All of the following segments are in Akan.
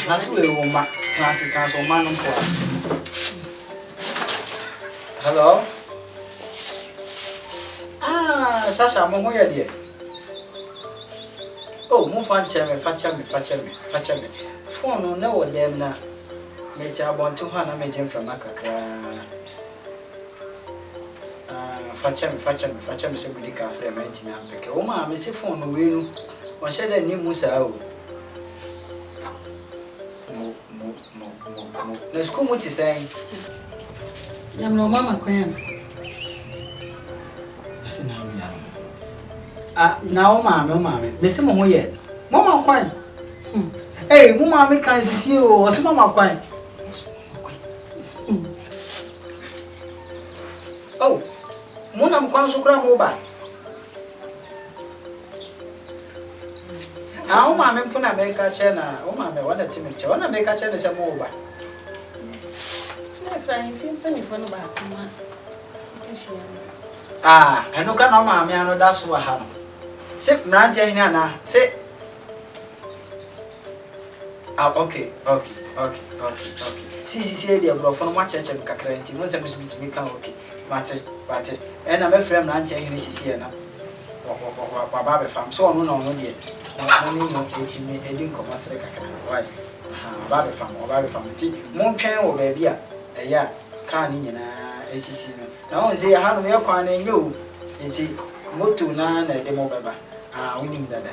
Nasu woman, transfer man. Hello? Ah, Sasha, Momo, dear. Oh, move on, fetch me. Phone, no, them now. Make I want 200 million from Macacra. Fetch me, somebody can frame 19. Oh, mamma, Miss Phone, will or shed a new Musa. No school, what is saying? I'm no mamma, Queen. Now, mamma, Miss Momo yet. Mamma, Quine. Hey, Mamma, can't see you or some Mamma Quine. Oh, Mona Nkwa Nsuo kura mo ba. Ah, o ma me mpuna me ka che na, o ma me wana timi che. Wana me ka che ne se mo ba. Na fry film pani fo no ba kuma. Ah, eno ka na o ma me ano da so wa ha no. Se mrante hin ana, se ah, okay. Si dey bro for no ma cheche me kakra nti, no se me so bitimi kan okay. Bate. And I'm a friend, Nancy, and Mrs. Siena. Baba farm, so no, dear. No, 18 me, I didn't come as a why? Baba farm, Mon train or baby, yeah, can't in a SC. Now, say, I have no quan and you. It's Motu Nan at the Mobaba. Ah, winning that.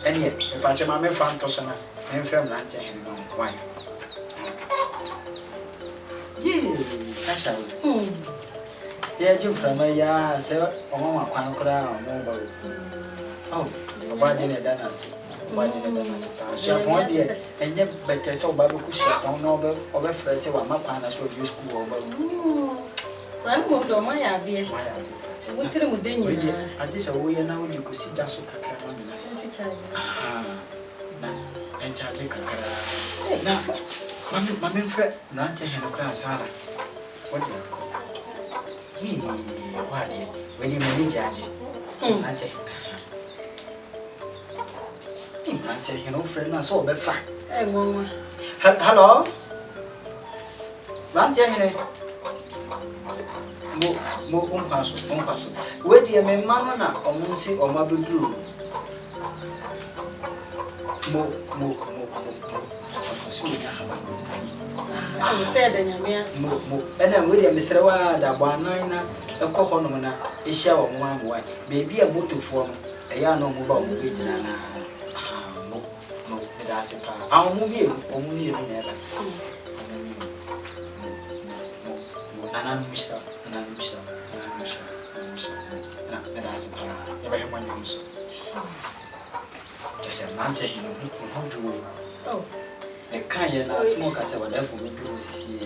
And yet, if I tell my friend Tosana, and friend Nancy, why? Sasha. Yeah, Jim from a ya, sir, or Mamma Quancra or Mobile. Oh, why didn't that answer? Why didn't that answer? She appointed dear, and yet, but I saw Babu Kusha on over over first, so my partner should use school over. Run most of my idea. What tell him with I just a way now you could see just so and charge a now. Mammy Fred, not taking a class, Sarah. What do you call what dear? When you manage, I'm taking no friend, I saw the fact. Hello? Ranting, Nkwa Nsuo. Where do you mean, Mamma, or Munsi or Mabudu? Mo. I said, and I'm with Mr. Wada, 19, a cohonona, a shower one way, maybe a motor form, a yarn on mobile movie. No, that's a car. I'll move you, only never. And I'm Michelle, and that's a car. Never one use. Yes, I'm taking how to. Oh. The kind smoke as I would have for me to see.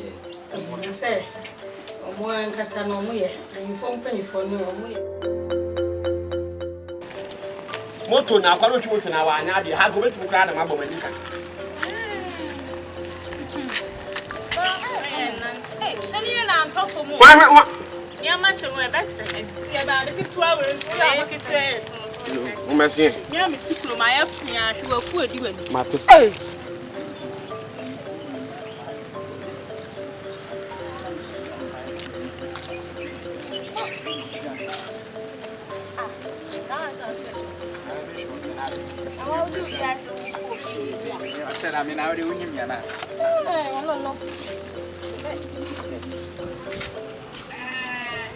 What you say? More and Cassano, and you phone penny for no way. Moto now, I don't want to know. I know you have to go to my woman. What? You're much more best. It's about 2 hours. Merci. Yeah, me tickle my F. Yeah, she will food you and Matter. I said, I mean, I already win him.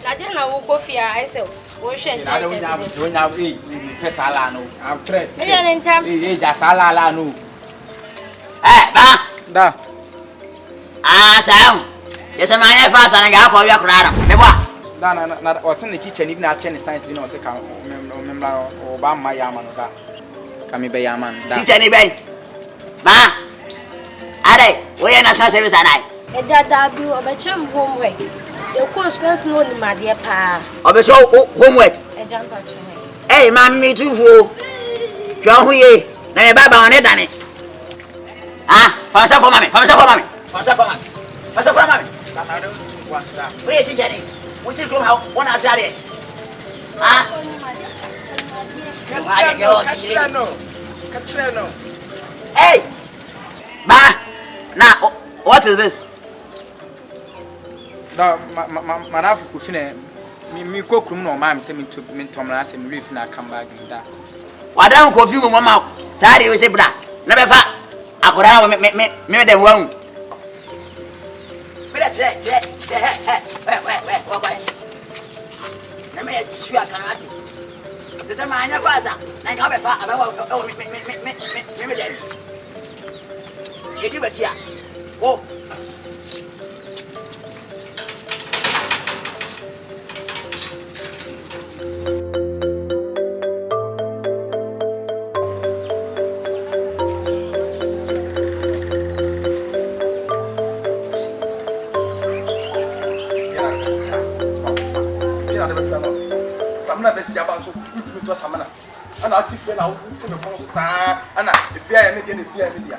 I didn't know coffee. I said, I don't have Pessalano. I'm trade. In time, just Alano. Eh, da. Ah, Sam. Yes, I'm my fast and I got for your crowd. Not or send the teacher, even at Chinese science, you know, second Obama Yaman. Come by Yaman. Teach any bank. Ma, Are, we are national service and I. That you of a chum homework. Your course does know my dear pa. Of a show homework. A jump at you. Hey, mammy, too full. John, who ye? Now, Baba on it, Danny. Ah, fast for mammy. Wait, teacher. We take him out 1 hour. Ah, Catch Hey! Ba! Now, what is this? No, my life could finish. Me cook room no man, send me to Mintomras and Reef now come back in that. Why don't you confuse my mouth? Sorry, you say black. Never fat. I could have me the one. Let me see a canary. There's a man of us. I know if I give it here. Oh. Samana besi abanso kutu to samana ana atife na wo me kon saa ana efia ya me de efia ya me dia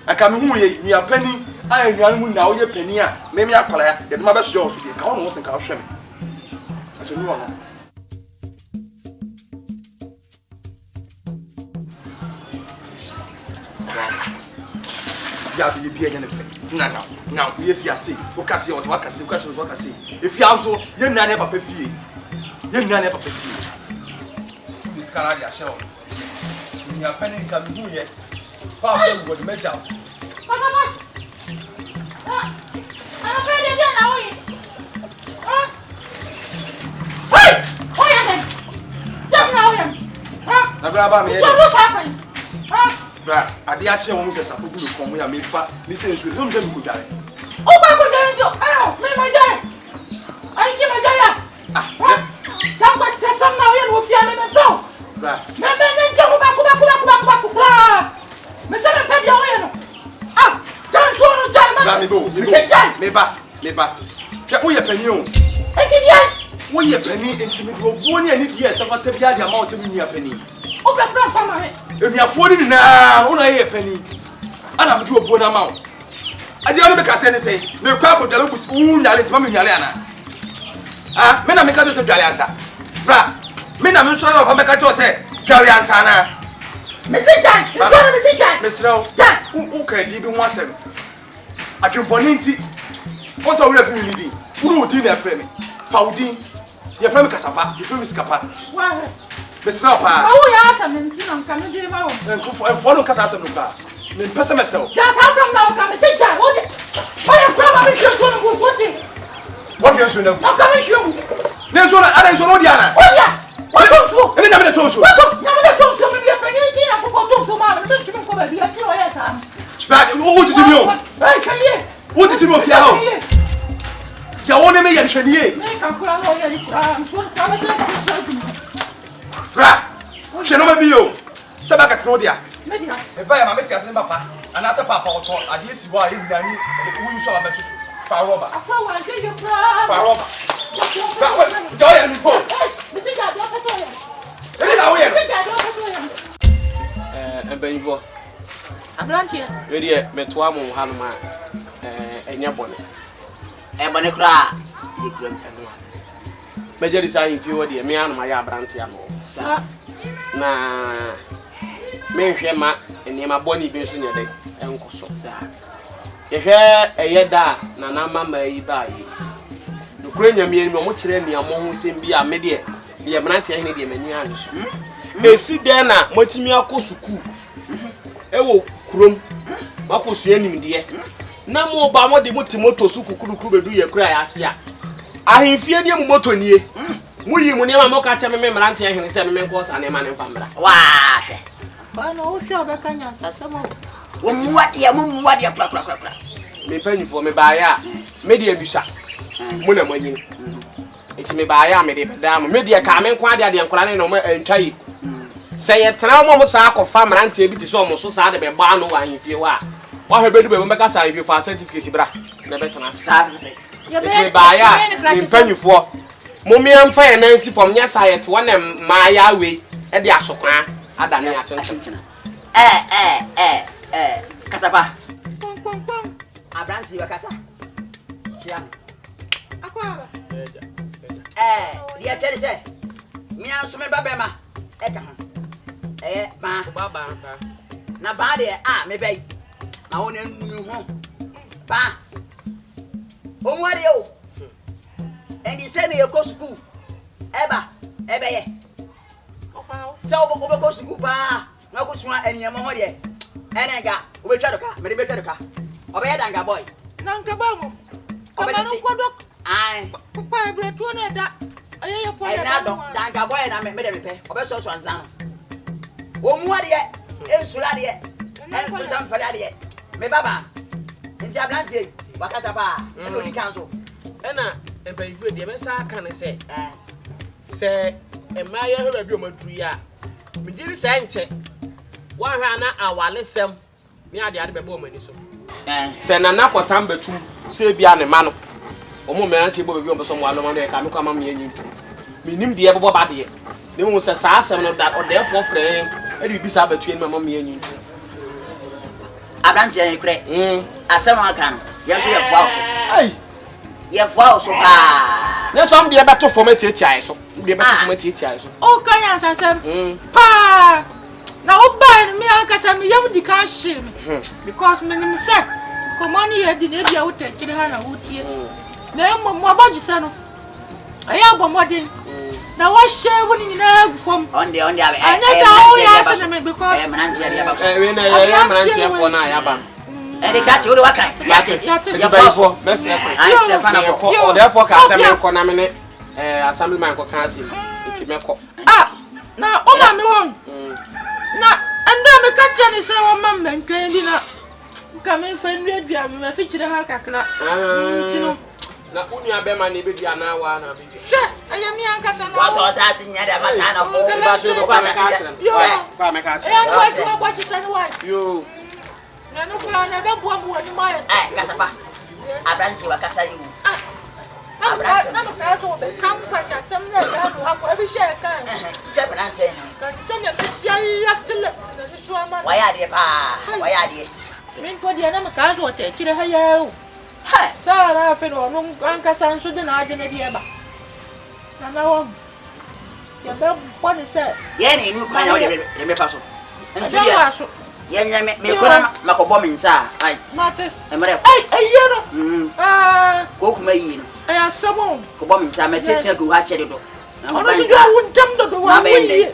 aka me hu ye nua pani a nua mu na wo ye pani a me me akola ya de ma be so so de ka wo no sen ka wo hwe me aso ni wo no ya bi bi enya ne fe na yes ya say wo kase wo kase efia so ye nua ne papa fie ye nua ne papa fie diskara dia show ni apeni ka mu ye fa fa wo de meja papa ana pe de na wo yi hey o ya de na wo ya na bra ba me ye so wo sa fa bra ade a che wo mu se sa pogu ko mu ya me fa me se nsu no me se me ko dare o ba ko dare jo me ma dare ani ki ma dare Tamba sesa na oye no fia me so. Bra. Me nje ko ba. Me se me pe dia oye no. Ah, jan so no jan ma. Bra me bo. Me ba. Hwe wo ye pani o. Eki dia. Wo ye pani enti me do bo ni ani dia se fata bia dia ma wo se me nua pani. O be bra fa ma he. Enuafo ni na wo na ye pani. Ana me do bo na ma wo. Ade o me ka se ne se. Me kwa ko dalo busi wo nyale ti ma me nyale ana. Ah, me na me ka to se dwale ansa. Bra, me na me so na ba me ka to se dwale ansa na. Me se jan, me se jan. Me sraw. Jan, u ka di bi ho asem. Adwemponi nti. Wo so wura fi mi di. Wuru odi na afre me. Fa odi. Ye fra me kasapa, ye fra me skapa. Wa. Me sraw pa. Ma wo ya asem nti na nka me di ma wo. Enfo no kasa asem no ba. Me pese me sew. Ja sa asem na wo ka me se jan. Wo de. Wa ya kra ma me hwe so no go foti. What you say now? Na ka me hwe mu. Nenso na ada nso no dia na. Wo ya. Wa to so. Ene na me to so. Wa to. Na me to so me bi pa ni di na ko to so ma me to tumi ko ba bi ati o ya sa. Bra, wo titi mi o. Ai kanye. Wo titi mi o fia ho. Ja wona me ye hwenie. Me ka kura no ye ni kura. Am so ka me se ka so du. Bra. Hwe no ma bi o. Se ba ka tro dia. Me dia. E ba ya ma me ti ase papa. Ana se papa o to ade si wa ye nyani e wo yu so ba beto so. Fa roba. Akwa wa je yo kura. Fa roba. Bra, we jo ye mi po. Me se ja do ka to ye. Ene na wo ye. Me se ja do ka to ye. Benvo. Abrantie. We dey metoa mo hanu ma enya bone. E bone kra. Ikram Eno. Beje di sa infie wo dey me anu ma ya abrantie no. Sa. Na me hwe ma enema bone bi so nyede enkoso. sa. Ye hwe eye da na na mama yi ba yi. Nukure nyamie ni mo kire ni amo ho sem bi a me de ye brantie hene de mani anu so. Esi de na motimi akosuku. Ewo kurom makosua nimde na mo ba mo de motimoto su kukurukuru bedu ye kura ya ase a ahemfie ne mu moto nie mu yi mu ne ma mo ka che me mrante ahene se me nko sa ne ma ne mfamra Wa hwe. Ba no wo hwe ba kanya sasemo. Wo muwade kra. me panifo me ba ya me de abisa mu na manyi eti me ba ya me de beda me de ka me nko ade ade nkora ne no ma antwai se ye tena mo sa akofa mrante bi ti so mo so sa de be ba no wa ahemfie wa hwe bedu be mo be ka sa ahemfie fa certificate bra na be tena sa eti me ba ya me panifo mo mi amfa ye nansi fom nya sa ye te wona ma ya we e de asokwa ada ne achenchem Kasapa. Abranti wa kasa. Chia. Akwa ba. Dia tell say. Mi an so me ba be ma. E ka ho. Ma. baba Na ba de me bay. Ma won enu ho. Ba. O mu ade o. Endi se ne go school. Eba ye. Se o go school ba. Na go sua eniyama ho de. Enenga, o be twa doka, me de be twa doka. Obe danga boy. Nanka ba mo. Kama no kwadok. Ai. Papa ebretu na da. Ayeye po ya. Na do danga boy na me de me pe. Obe so anzan. O mu ade ensula de. En ko sam fala de. Me baba. Nti ablante wakata ba. E no di kanzo. Ena ebayifu de me sa aka ne se. Se emaye hwe bi o maduru ya. Me diri sa nche. Wa hwa na awalesem. Me ade bebo mani so. Se na napotam betum se bia ne ma no. Omo me anche bo bebi o beso mo alo ma no e ka me kwa ma me anyi ntu. Minim de bebo ba de. Ne mu se sa asem no da o de fo frɛ e di bisa betu en ma me anyi ntu. Abrante ya kure. Asem aka no. Ye so ye fo out. Ai. Ye fo out so pa. Ne so am de beto format eti so. De beto format eti so. O kan ansasem. Pa. Na oban me akasa me yam di ka hye me. Because me nim say komani ye di na bia wuta kire ha na wutie. Na mo abajisa no. Aya bomodin. Na wa hye wo ni nyina gufom. On the abe. Anya sa o ya se me because mananti ya ba. We na ya mananti for na ya ba. E de ka ti o de wakan. Ya te. Ya for. Best effort. I say fa na ko. O therefore ka say me ko na me ne assembly man ko kan say. Nti me ko. Na o ma me won. Na ando me ka chane se wo ma menkan bi na ka me fa nwe dua me fi kire ha kakra. Nti no. Na unu abe ma na be dua na wa na be. Hwe, aya mi ankasa na. What was that nya da mata na fo. Ba to ko me ka chire. Yo. Kwa me ka chire. E no wa gba chi sane wa. Yo. Na no kula na be bua mu ani ma ya. Kasa pa. Abrante wa kasa yi. Na mo ka to be kam kwa sha sam na da no akọ e bi share kan. Se abrante. Kan se na be sia left na ni so ama. Wa ya de pa. Wa ya de. Min ko dia na mo ka zo te kire ha ya o. Ha. Sara fe no no ankasa nso de na ade na dia ba. Na wo. Ya be bo ni se. Ye ni nu kwa ya de me fa so. Ntu dia. Ye nya me ko na makobo me nsa. Ai. Mate. E mere. Ai ye no. Ko kuma yi no. Ai asamo. Ko bo me nsa me tete ko ha chere do. Ono si jo wuntam do wa wuni.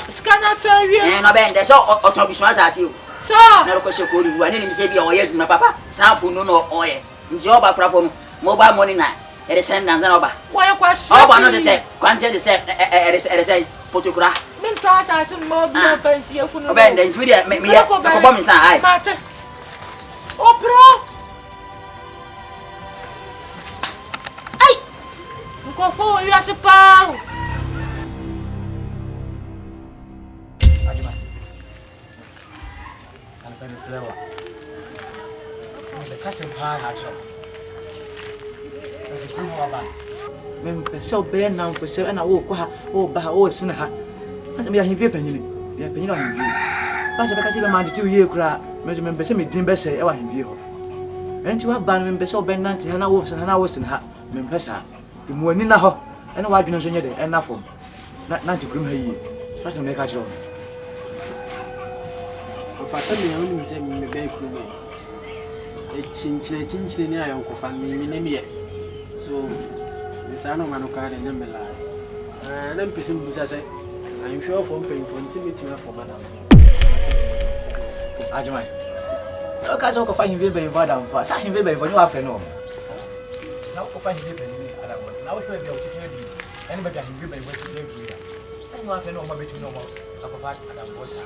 Skana sa wie. No bende so otobisu asasi o. Sa. Na ko se ko ri ani mi se bia oye dum na papa. Sa pu no no oye. Nti oba kura po no mobile money na. Ere send dan na oba. Wa ya kwa shi. Oba no tete kwanje de se ere se potokura. Min to asasi mo bi fancy e funu. Obende ntu dia me ko bo mi san ai. Mate. O bro. Ai. Nko fo yu asipa. Adima. Ana pe flewa. The cousin pa na cho. Ese ku mo ba. Men pe se obe na mfo se na wo ko ha, wo ba ha, wo sina ha. Ase me ya himfie panyini. Ya panyini wa himfie. Ba se be ka se be ma de ye kura. Me so me be se me din be se e wa himfie ho. Enti wa ba me be se obe nante ha na wo sina ha. Me pe sa. De mo ani na ho. Ene wa adwene so nye de en na fom. Na nti kurum ha yi. Ba se me ka kire ho. Papa me ho ni se me be kurum. E chinchire ni ayon ko fan mi ne mi. So Sano Manukari and Mela. And I'm pressing Busa. I'm sure from paying for intimate for Madame Ajamai. No caso of finding Vibe in Vadam for Sahin Vibe for you have no. Now, find Vibe in me. Now, if you have to anybody can Vibe in what you do. I know I know my between no more of that Madame Bosa.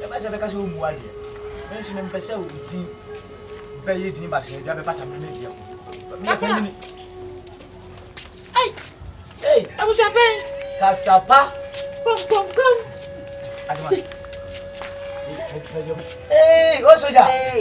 The Master because you were here. Mention Pessel deep. Bay in Bassi, you have a pattern medium. Hey, I was a pain. Casapa. Come. Hey, what's your Hey,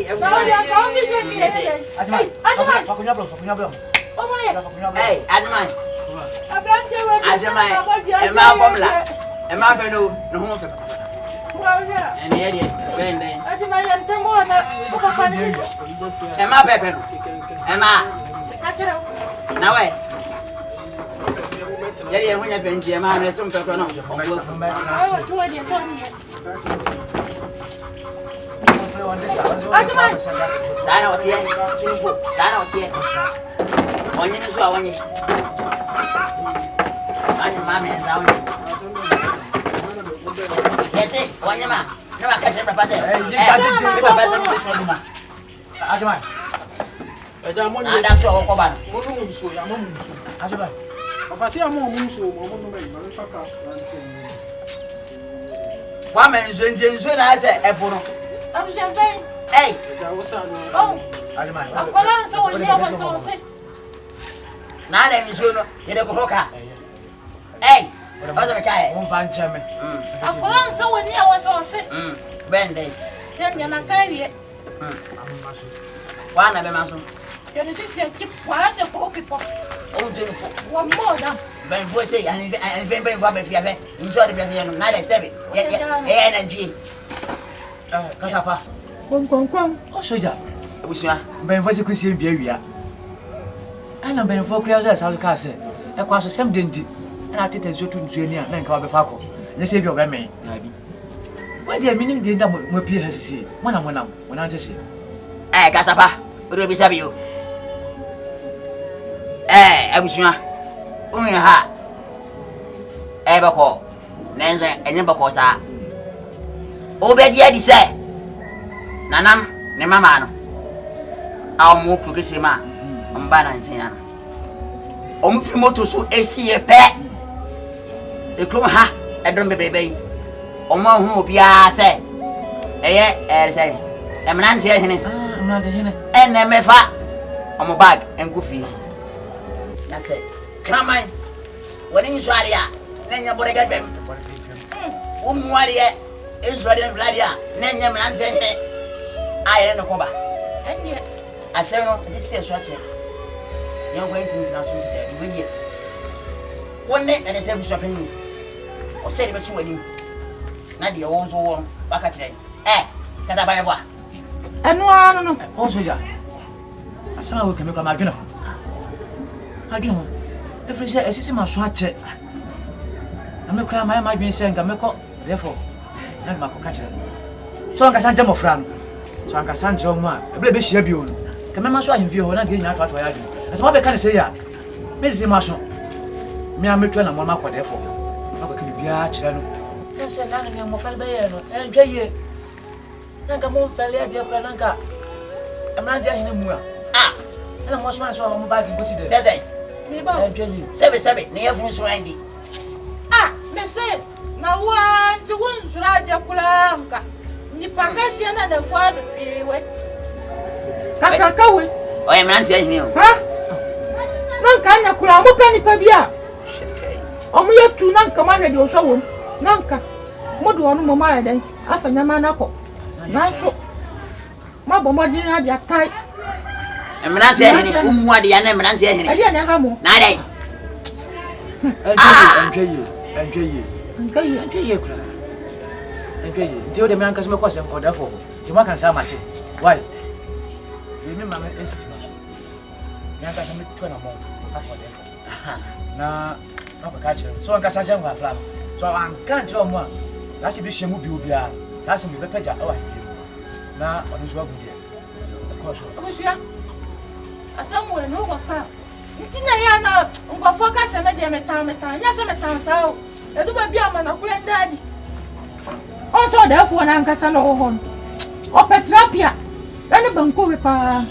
Yeah, when you've been German, there's some people not. One more now. Ben voi say and ben Robert Fiave, enjoy the blessing, not a seven. Yeah, energy. Casapa. Come. Oh, soldier. Was ya? Ben was a Christian beer. And I'm Ben for Crowds as I'll cast it. I was a same dinty, and I didn't so to Junior, and Cobb Faco. They say you're me. Why do you mean the number will be has to see? When I just see. Eh, Casapa, will be Sabio. I wish you only ha ever call Nanza and never cause her. Obedia, say Nanam, Nemamano. I'll move to Kissima, Umbana and Siena. Omfimoto so a see a pet. A crew ha, I don't be baby. Omo who be say, eh, say, I'm not here, and then me fat on my bag and goofy. I said, come on. When you try it, then you're going to get them. Warrior is ready and bloody. Then you're not saying it. I am a cover. And yet, I said, no, this is such a. You're going to international today. When you one day, and I said, shopping or say what you wedding. Not the old one back at today. Eh, can I buy a what? And no, I don't know. Also, yeah. I saw we can make a margin. I don't know. If you say, I see my swatch. I'm not crying, my being saying, I'm not therefore. I'm not catching. So I can send them a friend. So I can send your man. A baby share you. Can I show him view and getting out what I do? As what I can say, Mrs. Marshall. Me, I'm returning a mama, therefore. I can be a channel. That's a young and more fellow, and Jay. Nanka failure, dear Plananka. I'm not getting him well. Ah, and I must my soul on my bag and go see the Saturday. Seven, near from Swandy. Ah, me say, now one to one Suraja Kulanka. Nipakasian and the father. Kakakawi. I am not saying you. Huh? Nankanya Kulamu penny pavia. Only up to Nanka married your soul. Nanka. Modu Mamma, then, after Yamanako. Nanso. Mabomadi had your tight. I'm not saying what the enemy not saying. I didn't have more. Night. Enjoy you. Till the man can smoke us for therefore. You can say much. Why? Remember, it's Yanka can make 20 more. Now, I'm a catcher. So I can say, I'm a flat. So I can't tell one. That should be Shamu Bubia. That's me, the pedja. Oh, now, on his work with you. Of course. Somewhere no papa. Ntina ya na ngwafo ka se me de metan. Ya se metan sa o. E do ba bia ma na kula ndadi. On so da fu na nkasa no ho hon. O petrapia. Ene banko we pa.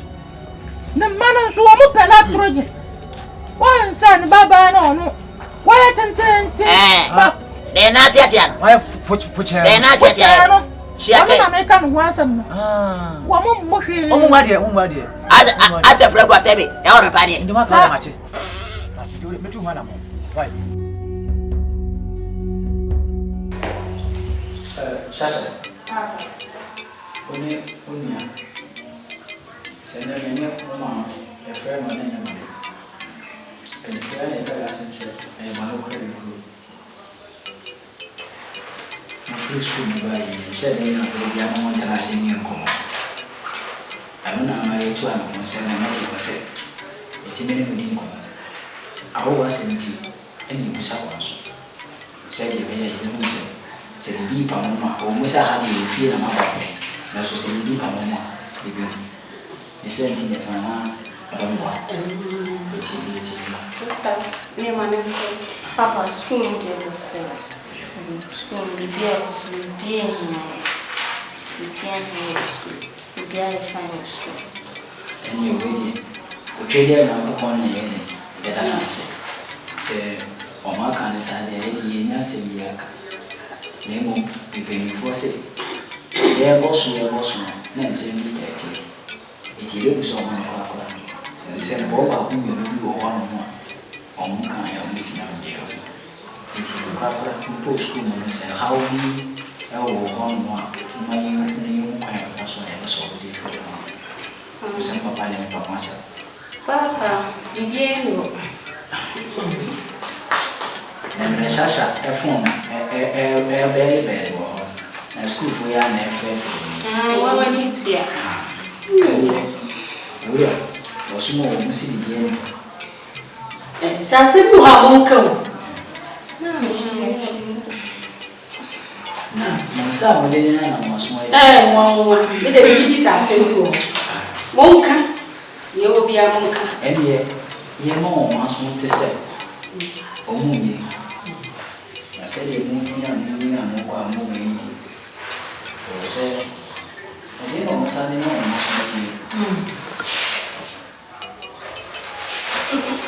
Na mana so mo pela project. Wan san baba na ono. Wa ya tentente. Ba. De na tiatia. Wa fuche. De na tiatia. Shiake. Na me kan ho asam. Wa mo hwe. O mo wade. As a progress, I want to party. You must have much. Me too, madam. Why? Sasha. Only, send a mom, a friend, and a man. And the friend and one of the group. My first school, by 7 of the young one that I seen you come. I don't know how I to have myself and not myself. It's a minute within. I was 70. ɛne ebusa wɔn so sɛ deɛ bɛyɛ yɛ mu sɛ bibi pa mo a wɔn sɛ ha deɛ efie na ma ba pɛ na so sɛ bibi pa mo a ebi ne sɛ nti ne fa na ɛbɛboa eti sister ne ma ne ko papa school de ko school bibi a ko so bibi a school bibi a fine school ɛne ewedi o twede na ko kon na yɛ ne bɛda na sɛ ɔma ka ne sa deɛ yɛ nya sɛ bi aka na emu bibinifo sɛ yɛ bɔ so na nsɛm bi tɛtɛ eti yɛ bu so ɔma no akora sɛ bɔ ba ko nyɛ bi wɔ hɔ no a ɔmo ka yɛ ɔmo ti na mbɛ ɔ eti akora mpo school no sɛ how bi ɛwɔ hɔ no a ma yɛ ne kwan yɛ so na yɛ so ɔde fɛ no sɛ papa ne papa sɛ papa bibi no na sasa phone bɛlɛ wɔ hɔ na school fo ya na ɛfɛ wawa ni tia oya wɔsoma wɔ mu si bibi ni sase bi ha mo nka wo na sa mo le na mo asoma nwa me de bi di sase bi wo mo nka ye wo bia mo nka ɛdeɛ yɛ ma wɔn aso te sɛ ɔmo ni na sɛ deɛ mo ni na mo kɔ a mo bɛ yi o sɛ ɛdeɛ na ɔmo sa de na ɔmo aso te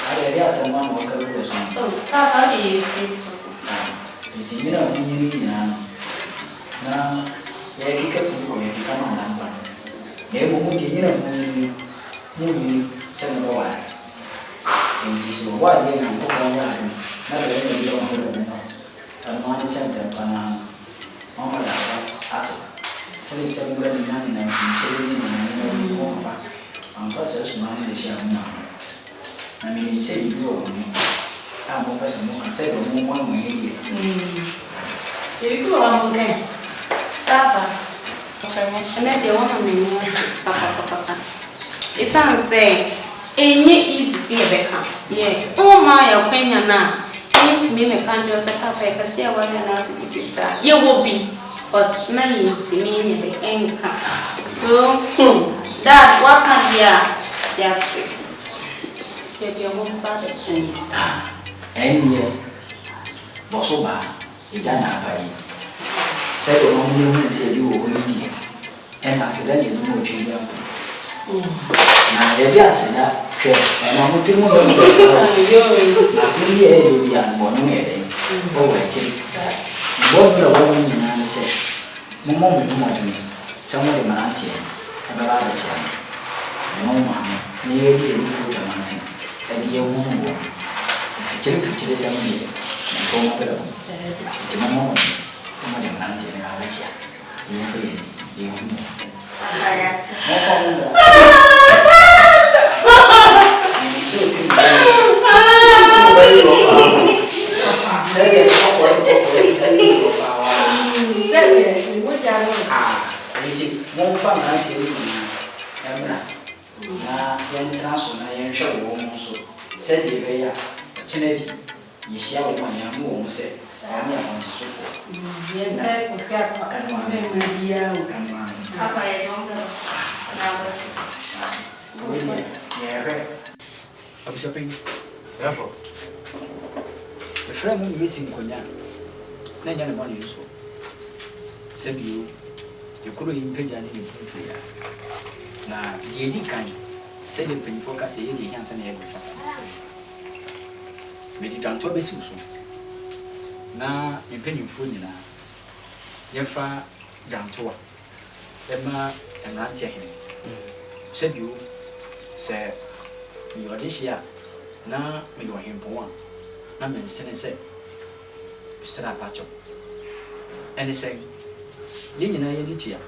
ayɛ deɛ asɛm a mo ka bi wɔ so papa de yeti nti nyina mo ni nyinaa na yɛ keka funu kɔ yɛ keka ma na mba na emu mo deɛ nyina mo ni sɛ mo bɛ ware nti sɛ wɔwɔ adeɛ na nkɔkɔ wɔ ade na bɛyɛ na bi ɔmo hɔ no ɛno ane sɛ ntɛmpa na ɔmo da ate sɛne sɛ mo bɛ nina mfinkyɛre ne nina wɔ ba amfa sɛ soma no de hyɛ mo na menim sɛ biribi wɔ mo a mopɛ sɛ mo ka sɛ dɛ mo mo mo yɛ deɛ biribi wɔ mo nka papa ɛnɛ deɛ wɔma m'ani papa ɛsiane sɛ ɛnyɛ easy sɛ yɛbɛka yes ɔma yɛ kwanya no a ɛntumi mɛka nkyerɛ sɛ papa yɛpɛ sɛ yɛware no ase bibi saa yɛwɔ bi but na yɛntumi nyɛ dɛ ɛnka so dad waka deɛ a yɛate yɛdeɛ hɔ mba bɛkyɛ ne saa ɛnyɛ bɔ so baa ɛgya na aba yi sɛ deɛ ɔmo yɛ hu sɛ ɛbi wɔ hɔ yi deɛ ɛna sɛ dɛ deɛ no mo twɛ bi akɔ na yɛde aseda hwɛ ɛna mo te mo no mo sɛ na sɛ bi yɛ yɛ bi a bɔ no yɛ dɛ ɔwɔ akyiri bɔ no wɔ no nyinaa ne sɛ mo mo mo mo dwene sɛ mo de maranteɛ ɛbɛba abɛkyerɛ no ɛno mo ano na yɛde yɛ bi ko dwamanse ɛde yɛ hu wɔ fikyiri sɛ mo deɛ na nkɔ mo bɛrɛ mo nti mo mo mo de maranteɛ no abɛkyerɛ yɛmfa yɛ hu I'm shopping. Therefore, the friend who is in Konya, Nanya money is so. Said you couldn't impede any country. Now, the Eddie kind said the penny focus a Eddie Hansen every family. Made it on to be so. Now, in penny food, Yefa Gantua, Emma and Auntie him. Said you, sir. Me or this year, now me go him for one. Na me sene say, Mr. Apacho. And he say, you know, you did here.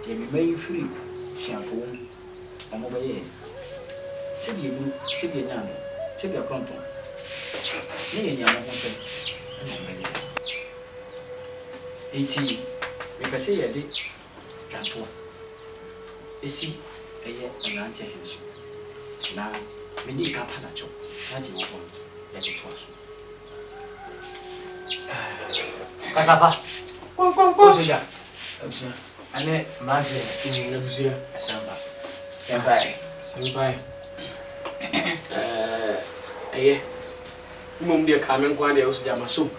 They may you free shampoo or mobile. Sib you, Sib your young, Sib your pronto. Me and young say, eighty, because say a day, can't work. You see, a year and auntie his. Now, we need a panacho, and you want let it was. Kasapa. Kon. Soja. Abusia. Ane manje abusia asamba. Senpai. Mum dia kamen kwa dia usuja maso.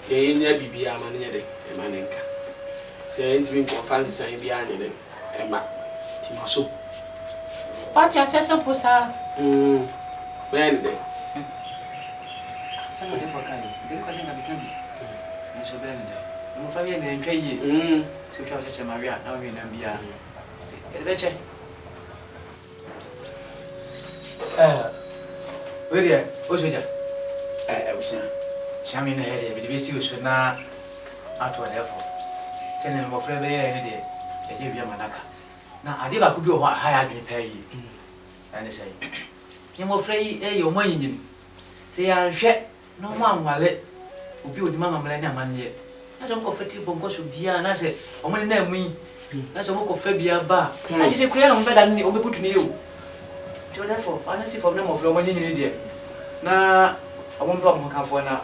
Ye nya bibia ma nya de e ma nenka. Se ntimi ko fancy san bia nya de e ma ti maso. Pati asese posa. Ben de. Sama de fokai. De ko jenga bikambi. Nso ben de. Mo fa bia na ntwa yie. So twa cheche Maria na wi na bia. E de che. Where are you? Soja. Abusia. Shami na here, be si usu na atwa level. Sene mo frɛ be here de. E je bia manaka. Na ade ba ku bi ho ha ya adwene pa yi. Ane sai. Ni mo frɛ yi e yo mo yinyin. Se ya hwɛ no mo anwale. Obi odi mama mala ni amanne. Na so mo fati bonko so bia na se o mo na amu yi. Na so mo ko fa bia ba. Na je se kuya na mo beda ni o be putu ni yo. So therefore, honestly, for them of the money in India. Now, I won't drop my car for now.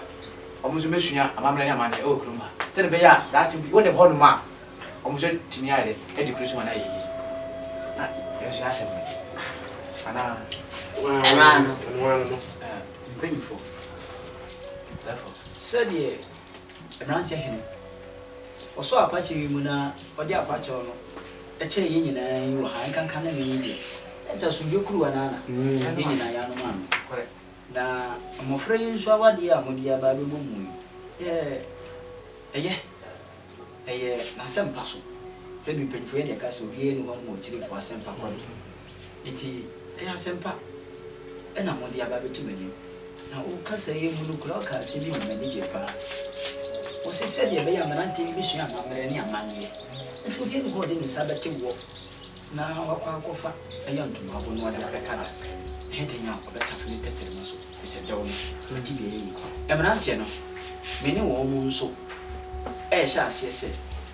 Almost a mission, I'm a man. Oh, Kruma. Send a bear that you want to hold ma. Almost to near the education. Yes, you ask me. And painful. Therefore, said ye, a branch hen. Or so Apache Muna, or the Apache, a chain in a high can come in India. It's a Sujuku and Anna. I am man. Correct. Now, I'm afraid you saw what dear Modia Baby Moon. Na some puzzle. Said we paid for the castle again one more chili for a simple one. It is a simple. And I'm on the Baby to me. Now, Cassa, you look like a city manager. Was it said you be a man TV mission? I'm a man. It would be good in the Sabbath walk. Now, I young to have one of the color. Heading up the toughness muscle. It's a dog. I'm an antenna. Many women so. Shas, yes,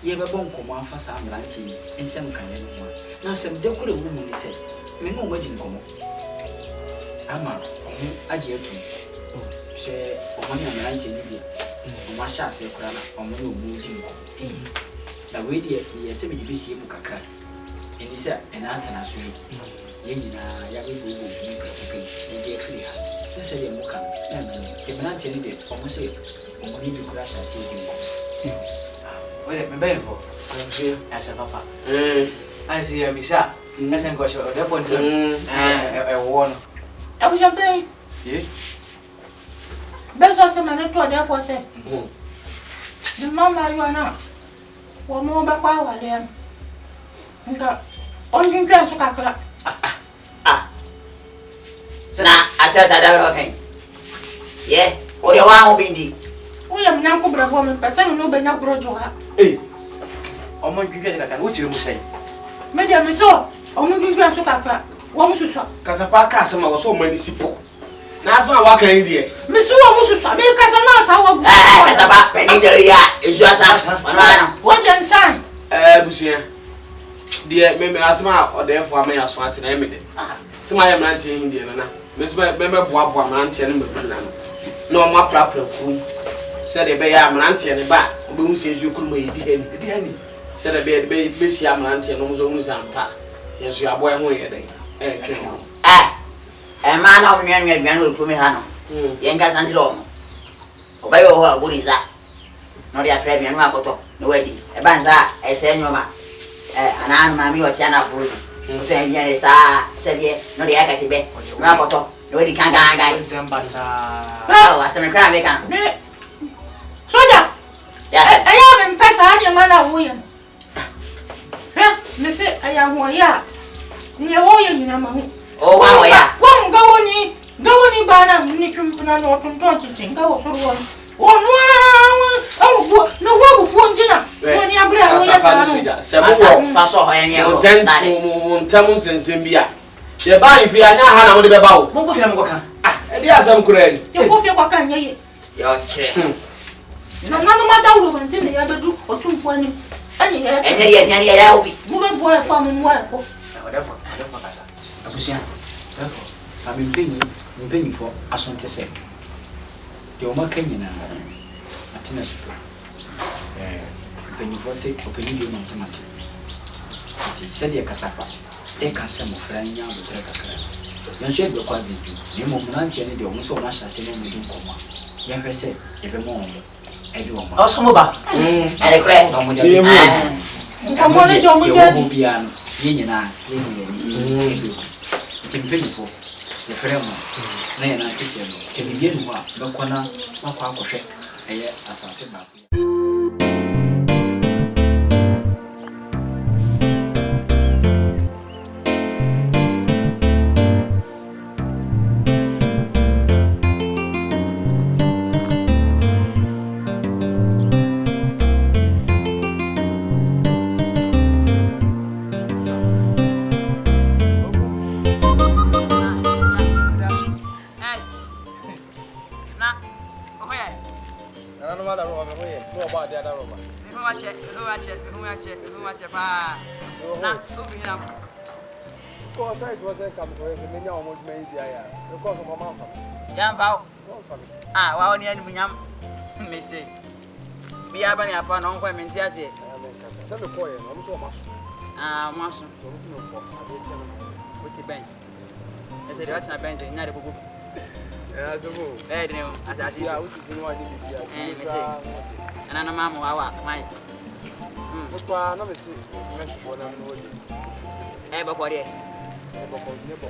ye have a bone command for some lanty in some kind of one. Now, some decorative woman said, we know what you come. Ama, I jeer to say, one of my auntie, my shas, a crana, or no moving. The way dear, yes, we be see a crack. And he said, an antenna sweet. Yena, Yabu, and free. This is a muka. The man tell you, almost say, only to crash and see him. Wait, my baby, I'm here as a papa. I see a missa. As I go, therefore, I warn. I was jumping. Best was a man to therefore say. The mama you are not. One more back while I am. Only dress a couple. Na aseta da roken. Ye, o de wa ho bindi. O ya mna ko brabo me pesa no be nya brojo ha. O mo dwidwe de kaka wo chire mu sai. Me dia me so, o mo dwidwe so kakra. Wo mo susu. Kasapa ka asema wo so mani sipo. Na asema wa kan die. Me so wo mo susu. Me kasa na asa wo. Kasapa peni de ya, eju asa. Ono wo je nsan. Busia. Die me asema o de fo ama ya so atena me de. Sima ya mlanti hin die na. Me so be boa mlanti ne me na no. Na o ma prapra kum. Se de be ya mlanti ne ba, obe hu se eju kuruma yedi hani. Se de be si mlanti no mo zo hu sampa. Yesu abo e ho ye den. Twen. Ma na o nwan aduan we kumi ha no. Ye nka sanjiro mo. Oba yo ho aguriza. No dia frɛ bi no akoto. No wadi. E ba nza e se nyoma. Ana ma mi o tia na furu. So engineer sa sebie no dia ka tibe. No akoto. No wadi kan ga. Sembasa. Oh, aseme kra be kan. Soja. Ya. Aya me pesa anya mana wo ye. Me se aya ho ya. Nye wo ye nyina ma hu. O wa wo ya. Wo ngawoni bana ni chumpuna no tonto chichinga wo soro wo no no wo bu njina woni abra wo ya sa no sebo fa so ho yenye wo ntam sensem bia ye ba ifi anya ha na mo de beba wo mo ko fina mo ka e di asam kura ni ye ko fi kwa kan ye yo che na ma da wo ban tin ya bedu o chumpu ani ani enye ya obi mo be boy fa mo mo fo therefore kasa abusia therefore mpeni for asonte se de o maka nyina atina super mpanyinfoɔ sɛ ɔpɛni deɛ ɔma ntomate nti sɛdeɛ kasapa ɛka sɛ mmɔfra nya abotrɛ kakra yɛnso yɛbɛkɔ abɛdu na mmom mmeranteɛ no deɛ ɔmo sɛ ɔmo ahyɛ ase ne ɔmodi nkɔmmɔ a yɛhwɛ sɛ yɛbɛma wɔn ɛde wɔn ɔso mo ba ɛdekorɛ na ɔmode abɛtu nkɔmmɔ no gye ɔmo gye yɛwɔ biara no yɛn nyinaa yɛne yɛni nti mpanyinfoɔ yɛfrɛ mo na yɛn ante sɛ no sɛ biribi nu hɔ a bɛkɔ na makɔ akɔhwɛ ɛyɛ asase baako wa oni ani munyam mese bia ba ni apa na onko menti ase se me ko ye no mo so maso maso so mo no ko ade che no oti ben ese de watina ben de nya de bugu azumo de no asasi ya uti ni wa ni bibia mese ana na mama wa kwan kwa na mese me ko na no de bako de bako ni bako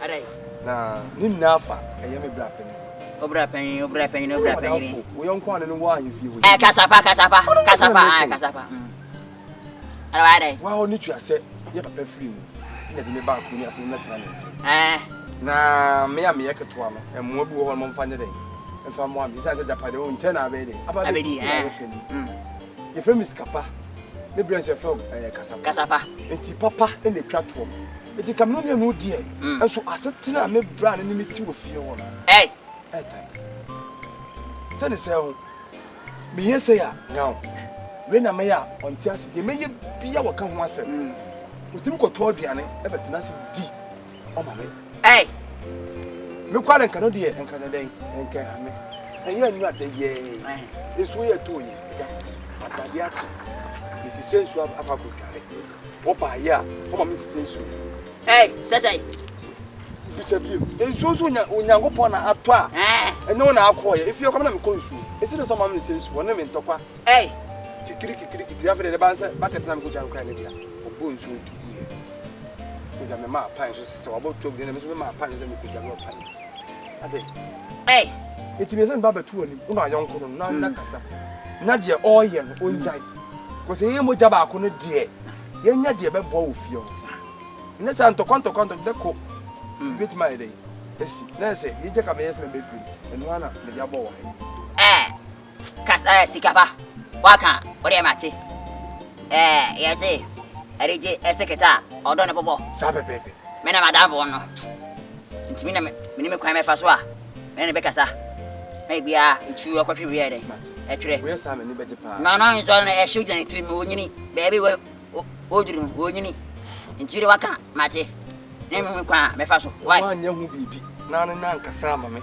adai na ni nafa eye me bra pen obra pen wo yon kwa ne no wa ahifie wo kasapa ara adai wa oni tua se ye papa free mu na de me ba ko ni ase na tra ne na me ya me yeketo ano emo bi wo ho mo mfa nye den mfa mo am isa se japade wo nche na abede abedi ye frame skapa me branch from kasapa enti papa e na twato enti kamno ne no die enso asetena me bra ne me ti wo fie wo sɛ ne sɛ ho meyɛ sɛ ya now we na me ya ɔnte ase de meyɛ bia wɔ ka ho asɛm wotimi kɔtɔ aduane ɛbɛtena se di ɔma me me kwa le nkano de nkano den nka ha me ɛyɛ anu adayɛ esu yɛ to yi ja adade akye esi sensu afa ko kare wo ba ya ɔma me sensu sɛsɛ bisabio enso so onyankopɔ na ato a ɛne wo na akɔɔ efie kɔm na me kɔnsu esi ne so ma me sensu wɔ ne me ntɔkwa kikiri afere de banse bucket na me ko jan kra ne bia obo nsu ntugu ye ko ja me ma pan so se wo to bi ne me so me ma pan so me ko jan wo pan ade eti me se ba batu ani wo na ayonko no na kasa na de oye no onjai ko se ye mo ja ba ko no de ye nya de be bo ofie o ne sa ntɔkwa de ko bit my day esi na se ye je ka me yes me be free enu ana me dia bo wa kasa sikapa waka ore mate yese erije eseketa odo ne bobo sa pepe me na madam bo no ntimi na me kwan me fa so a me ne be kasa na bia etu akotwe we ere etwere we sa me ni beje pa no nzo na e shoja ni trimi onyini beebe we oduru onyini ntiri waka mate ne me kwan me fa so why anya hu bibi na nkasa ma me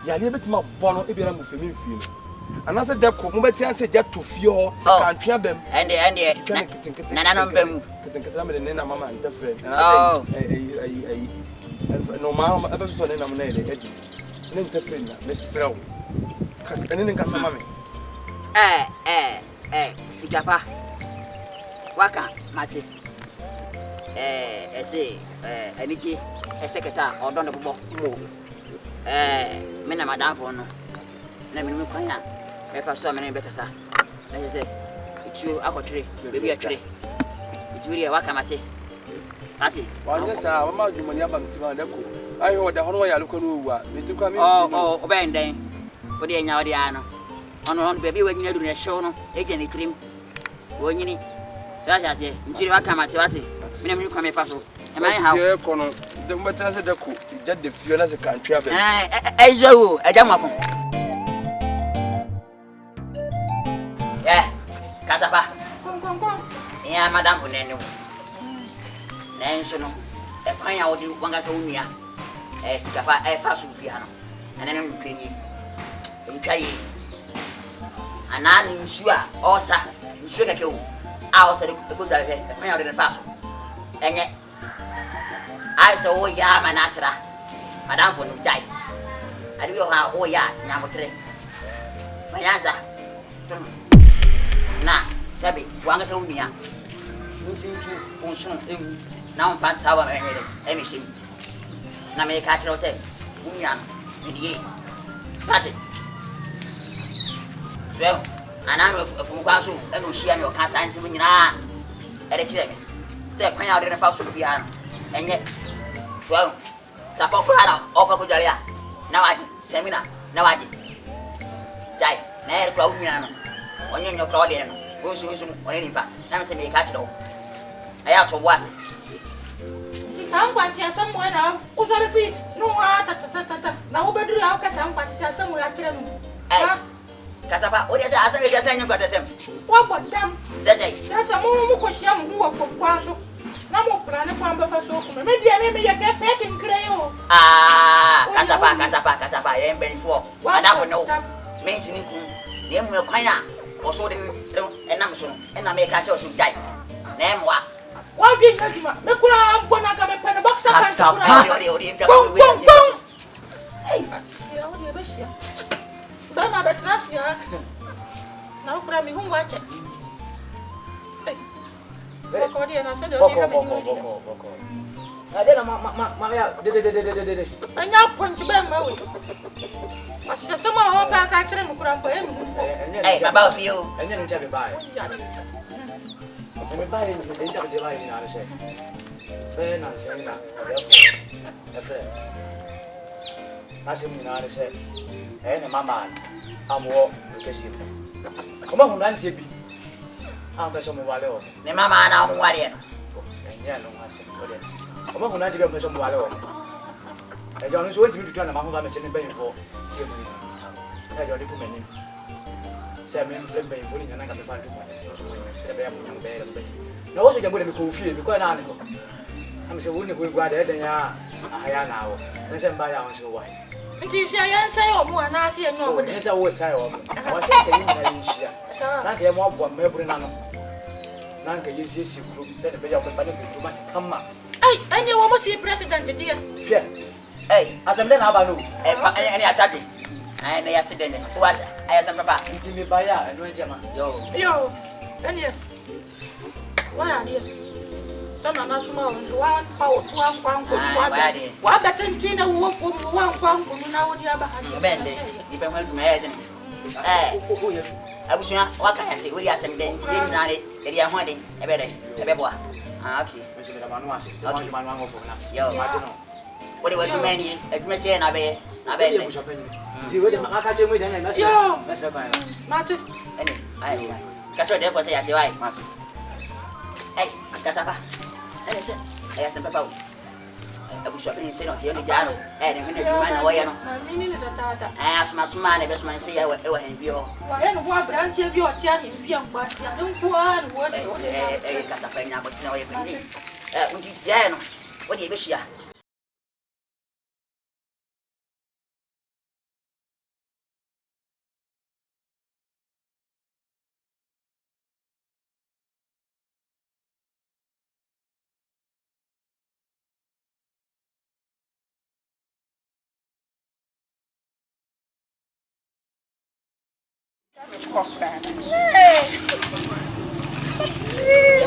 yale betima bono e bia na mo femi mfie no anase de ko mo beti anse je to fie o se kantwa bem ende na no bem kitenkete me ne na mama nta frɛ na no ma ebe so ne na mo na ele edi ne nta frɛ na me srew kas ene ne nkasa ma me sikapa waka mate ese aniki eseketa odo ne bobo me na madam fo no na me kwan ya me fa so me ne bekasa na se itu akotwere bebi atwere itu wi waka mate ati wanya sa mama dwumani abamtima da ko ai ho da hono ya luko no wa meti kwa me obenden odi enya odi ano ono bebi we nyina duru ne hyew no eje ne trim wo nyini sasa se ntiri waka mate wate me na kwa me fa so e mai ha ye ko no de mbata se da ko jadde fio na se kantwa be ezo eja mako kasapa ya madam funene nenso no e kwan ya wodi wanga so nua sikapa fa so fia no ene no mpenyi ntwa yi anani nsu a osa nsuo keke o a o se de ko dare he e kwan ya de fa so enye ai se o ya manatra madam fo no jai ade bi o ha o ya nya motre fayanza na sabe wanga se unia ntu onsun ewu na on fa sawa me nyere e me shim na me ka kire o se unia ni pati well ananu efu kwa so e no hia me o ka sanse mu nyina e de kire me se kwan ya de fa so bi ha enye well sapo kwa na ofa ko jare ya na waji seminar na waji jai na e kwa unia no onye nyo kwa de no onsu onye nipa na me se me ka kire o aya to wase sangwa sia samu na kusore fi no ha ta na obeduru ya ka sangwa sia samu ya kire mu ha kasapa o de sa aseme ke sanyu kwata sem wa bodam sese ya samu ko shia mu wo fo kwanso na mo plane kwa mba fa so ko me dia me ya ke pe nkire yo kasapa ye ben fo ada fo no me ntini ku ne mu kwan ya o so de enam so no enam e ka che o so jai na emwa wa bi ngajuma me kula mbona ka me pana boxa pa kasapa hey sia o de besia ba ma betra sia na ukura mi hunwa che ko dia na se de o si ka me boko ade na ma ya de anya ponchi be ma we asya sama ho pa ka kire mu kura mpo e mu baba fio enye no chabe bae me bae ni nda de bae ni na se be na se na e fe asim ni na se na mama amwo kesi koma hu nan bi be so mo wale o ne mama na mo wale no enye no ase o de koma hu nan be so mo wale o e jo no so ntimi tutu na ma hu ba me chene be info sie bu ni e jo de ku menim se me mfle be info ni na ka be fa du mo so mo se be ya mo nyam be le be na wo so jambo de me ko fie bi ko na ne ko am se wo ni ko gwa de ya ahaya na wo ne se mba ya won so wa nti sia yan sai o mu na sia nyo wo de se wo sai o wa se ke ni na yin shia na ke mo abo mebru na no na ke yesi esi kuru se ne be ya ko ba ne ku ma ti kama ai anya wo mo si president dia fie assembly na aba no any atade na ya tede ne so wasa aya sam papa nti me ba ya eno ejema yo anya wa ya dia sana na suma wa wa batantina wo fo wa kwangu na wo dia ba ha bende ibe ho aduma ya dene abushuna wa kan ya te wo dia asem den tie nyina re e dia ho den e be de e be boa okay me se me da manu ase se mo manu ngo fo na yo ma de no wo de aduma ni aduma se na be ti wo de ma ka che mo de na yo na se ba mate ene ai ka cho de ko se ya te wai mate kasapa ese aya sem papa abusha bin se no ti oni jano ne hene duma na waya no mini ne tata asuma ne besuma se ya wa hen bi ho wa he no bo branche bi o ti ani fi an gba ti adon ko an wo de kasapa nya bo ti na waya bi unti ya no wo de be shia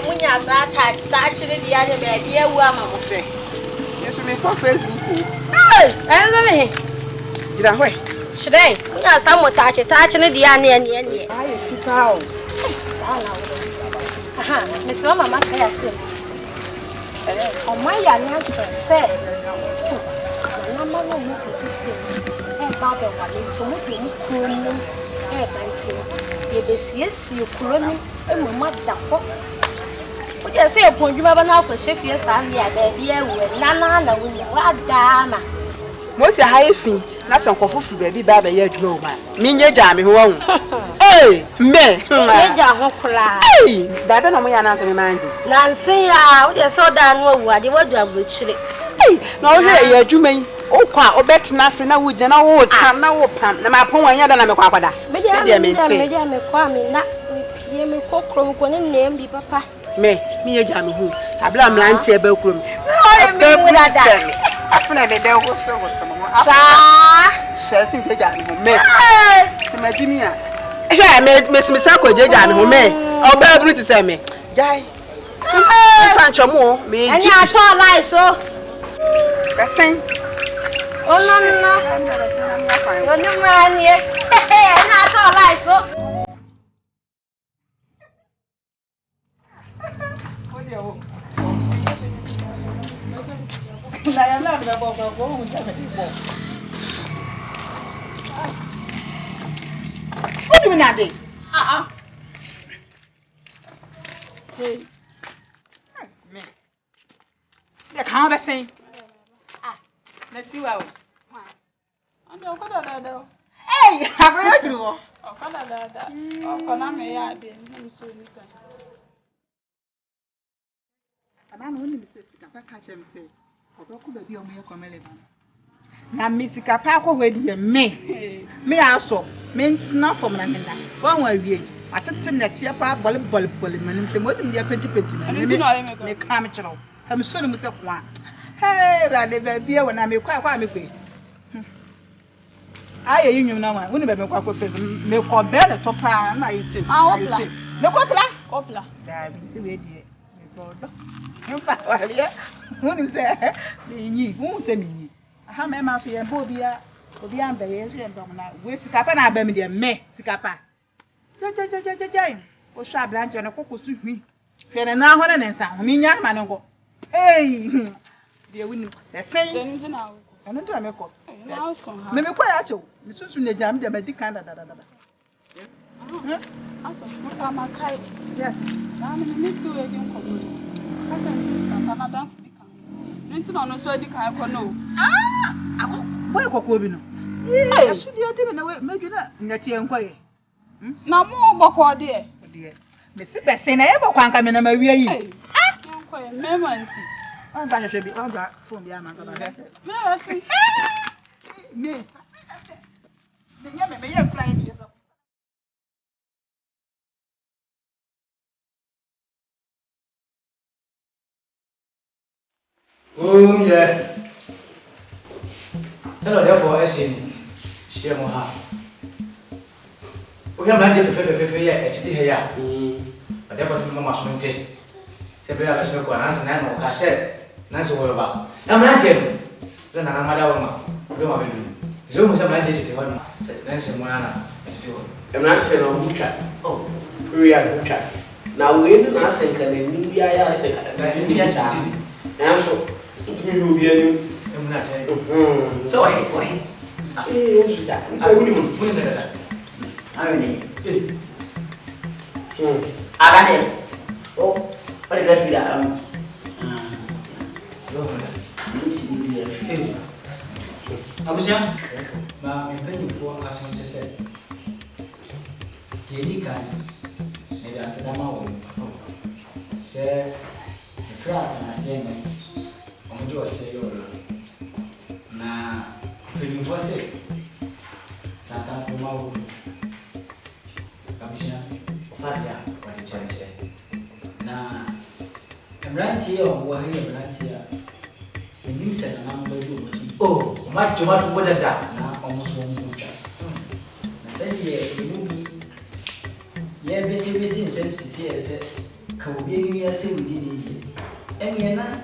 Munya sa ta chiri dia nya ba bia wu ama mo fe. Yesu me ko Facebook o. Enzo me. Jira hwe. Chire, munya sa mo ta chiri dia ne. Ai fika o. Sala wo. Aha, me so mama ka ya se. O mai ya nya se. Mama no mo ko se. Ba be wa le ntomo do mu kuro mu. Banti ye besiesie kuro ni emuma dako o je se eponjuma ba na akwa chefie sa mi a ba bia we na wunya wa dama Mo se ha efi na se nkofufu ba bi ba ba ye adwuma o ma mi nye ja me ho wo me ye ja ho kra da be na mo ya na se me manje na nse ya o je so da no awu ade wadu abuchire na o he ye adwuma yi o kwa obetna se na wo gina wo tam na wo pam na ma pon wanya da na me kwa kwada me dia me kwa me na Ye me kokrom ko ne nem bi papa. Me ye jam hu. Abla mlante e ba krom. Sorry me wada. Afuna me de wo so mo. Sa. Shesi me jam hu me. Se ma jimi a. Ehwa me smisa ko je jam hu me. Oba bru ti se me. Jai. Fancho mo me ji. Ani ato lai so. Kasen. Oh no. Oni mani. Ani ato lai so. Na ya mla me bo unja me bo. What do you mean ade? Hey. Me. Ya kan ba sen. Let's see how. Ando ko da. Hey, have you do? O ko da. O ko na me ya ade, ni so ni kan. Ana no ni se sika pa ka chem se. Odoku ba bi o me komele ba. Na me sika pa ko we di me aso me ntina fom na nda. Wan wa wie. Atete na tie pa bol manim se mo sim dia penti me ka me chiro. Sam so ni mu se kwa. Hey, rade ba bi e wona me kwa me kwe. Aye yi nwum na wa. Woni ba me kwa ko fe me ko be le to pa na yi se. Me ko pla. Da bi se we die. Me ko do. Nfa wa ye. Woni se me nyi, won se me nyi. Aha me ma so ye bo bia, obi an be ye so ye ndom na. We sika pa na ba me de me sika pa. Ja. O sha branch na kokosu hwi. Hwe na ho na nsa, me nya ma ne go. Hey. De woni. E sen. Den ti na wo. Anu to me ko. Na so ha. Me kwa ya chew. Me susu ne jam de me di kan da. Aso mo ka ma kai. Yes. Na me ti we di nko mo. Asa nti ka na dan fi kan. Nti na no so di kan ko no. Ako boy kokko bi no. Eh, asu di ade me na we medwina nyati enkwa ye. Na mo boko de. Me si be se na ye boko anka me na ma wie yi. Enkwa ye mema nti. On ba hwehwe bi, on ba phone bi ama ka ba se. Me wa si. Me. Me ye fly ni. Oh yeah. Hello, therefore, I see. Share more half. We have not different yet, it's here. But therefore, some mamma swing. Say, I was no answer, and I said, Nancy, what about? I'm not telling. Then I'm not don't have to. Zoom was a man did it one. Nancy Moana. I'm not telling you, chat. Oh, Korea, chat. Now, we didn't ask and can India say, yes, and so. It's me who be a new. I'm not telling you. So, why? I wouldn't put it. I mean, Abane. Oh, what did I feel that? I was young. I'm penny for as much as said. Jenica, maybe I said, I'm out. Say, a frat and I say, I'm going to say, now, penny for say, that's how Kumawood. Commissioner, Fadia, what the church. Now, I'm right here or what I'm right here. The news said, and I'm going to do. Oh, much more than that. Now, almost 1 week. I said, yeah, you movie. Yeah, basically, since I said, come be a say we did it. And you're not,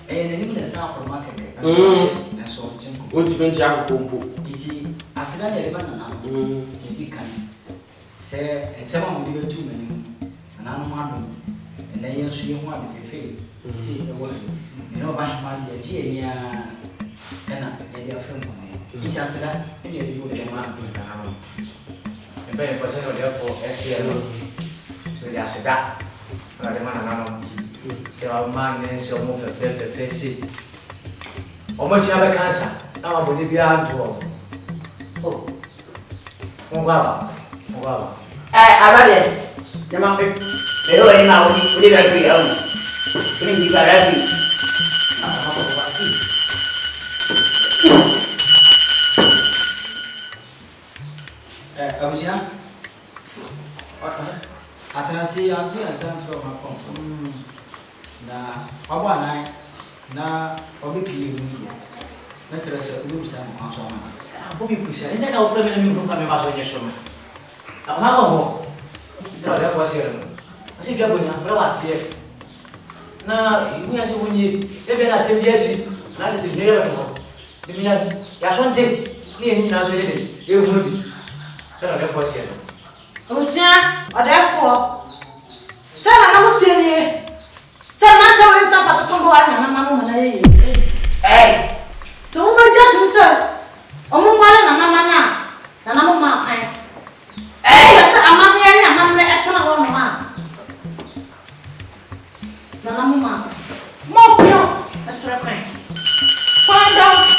and you sound from market. And so, what's been Jack Pompo? It's a Saturday, and you can say, and someone will be 2 million, and I'm 1, and then you'll see 1 if you fail. See the word. You know, my money, and they are from me. It has that, and you do the man. And very percent therefore, SCL. So just that. But the man, so our man is so much of the face. How much you have a cancer? Now I will be out to all. Oh, wow. Abane. Jama pe. Pero ni na odi ba bi awu. Ni di ba ra bi. Atanasi antu ya san from my comfort. Na abana na obi pii mu. Mr. Sir, you say I'm so man. Bobby Pusha, and then I'll frame a new group and my son. I'm not going to go. That was here. I said, Gabriel, I was here. Now, we are so when you ever I said yes, and I said, here at home. The man, Yashanti, me and you now, you will be. That was here. Lucia, or therefore, tell I'm saying, tell my time some for someone and Mamma. Eh, to my judgment, sir. Oh, my, and I'm my friend. Eh, I'm not the end, I'm at Mamma. Mamma, more pure, that's a crime. Find out.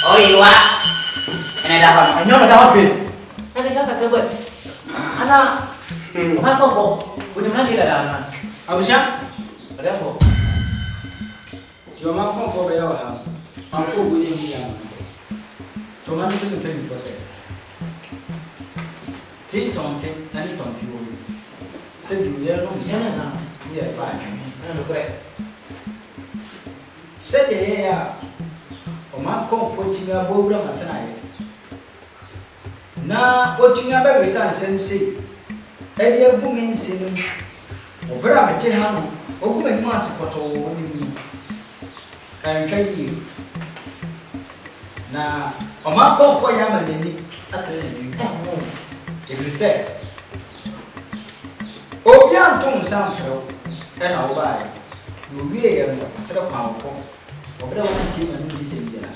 Oh, you are. And I know that I'll I got a good. Anna, my papa, would you not get that? I was young, therefore. Your mouth come for Bella. I'm full with you. Tomato to the penny for sale. Tea taunting, and taunting. Said you, yeah, no, yeah, fine. I'm correct. Said the air. O man come for Tinga Bobra Matanai. Na otunga ba wesa nsem sei edi agumi nsem obra mete ha no oguma ni ase poto ni kan twayi na o ma ko fo ya ma nani atre ni e se obi antum samfro e na wo bae no wie ye no asere kwa wo obra wo nti ma ni se bia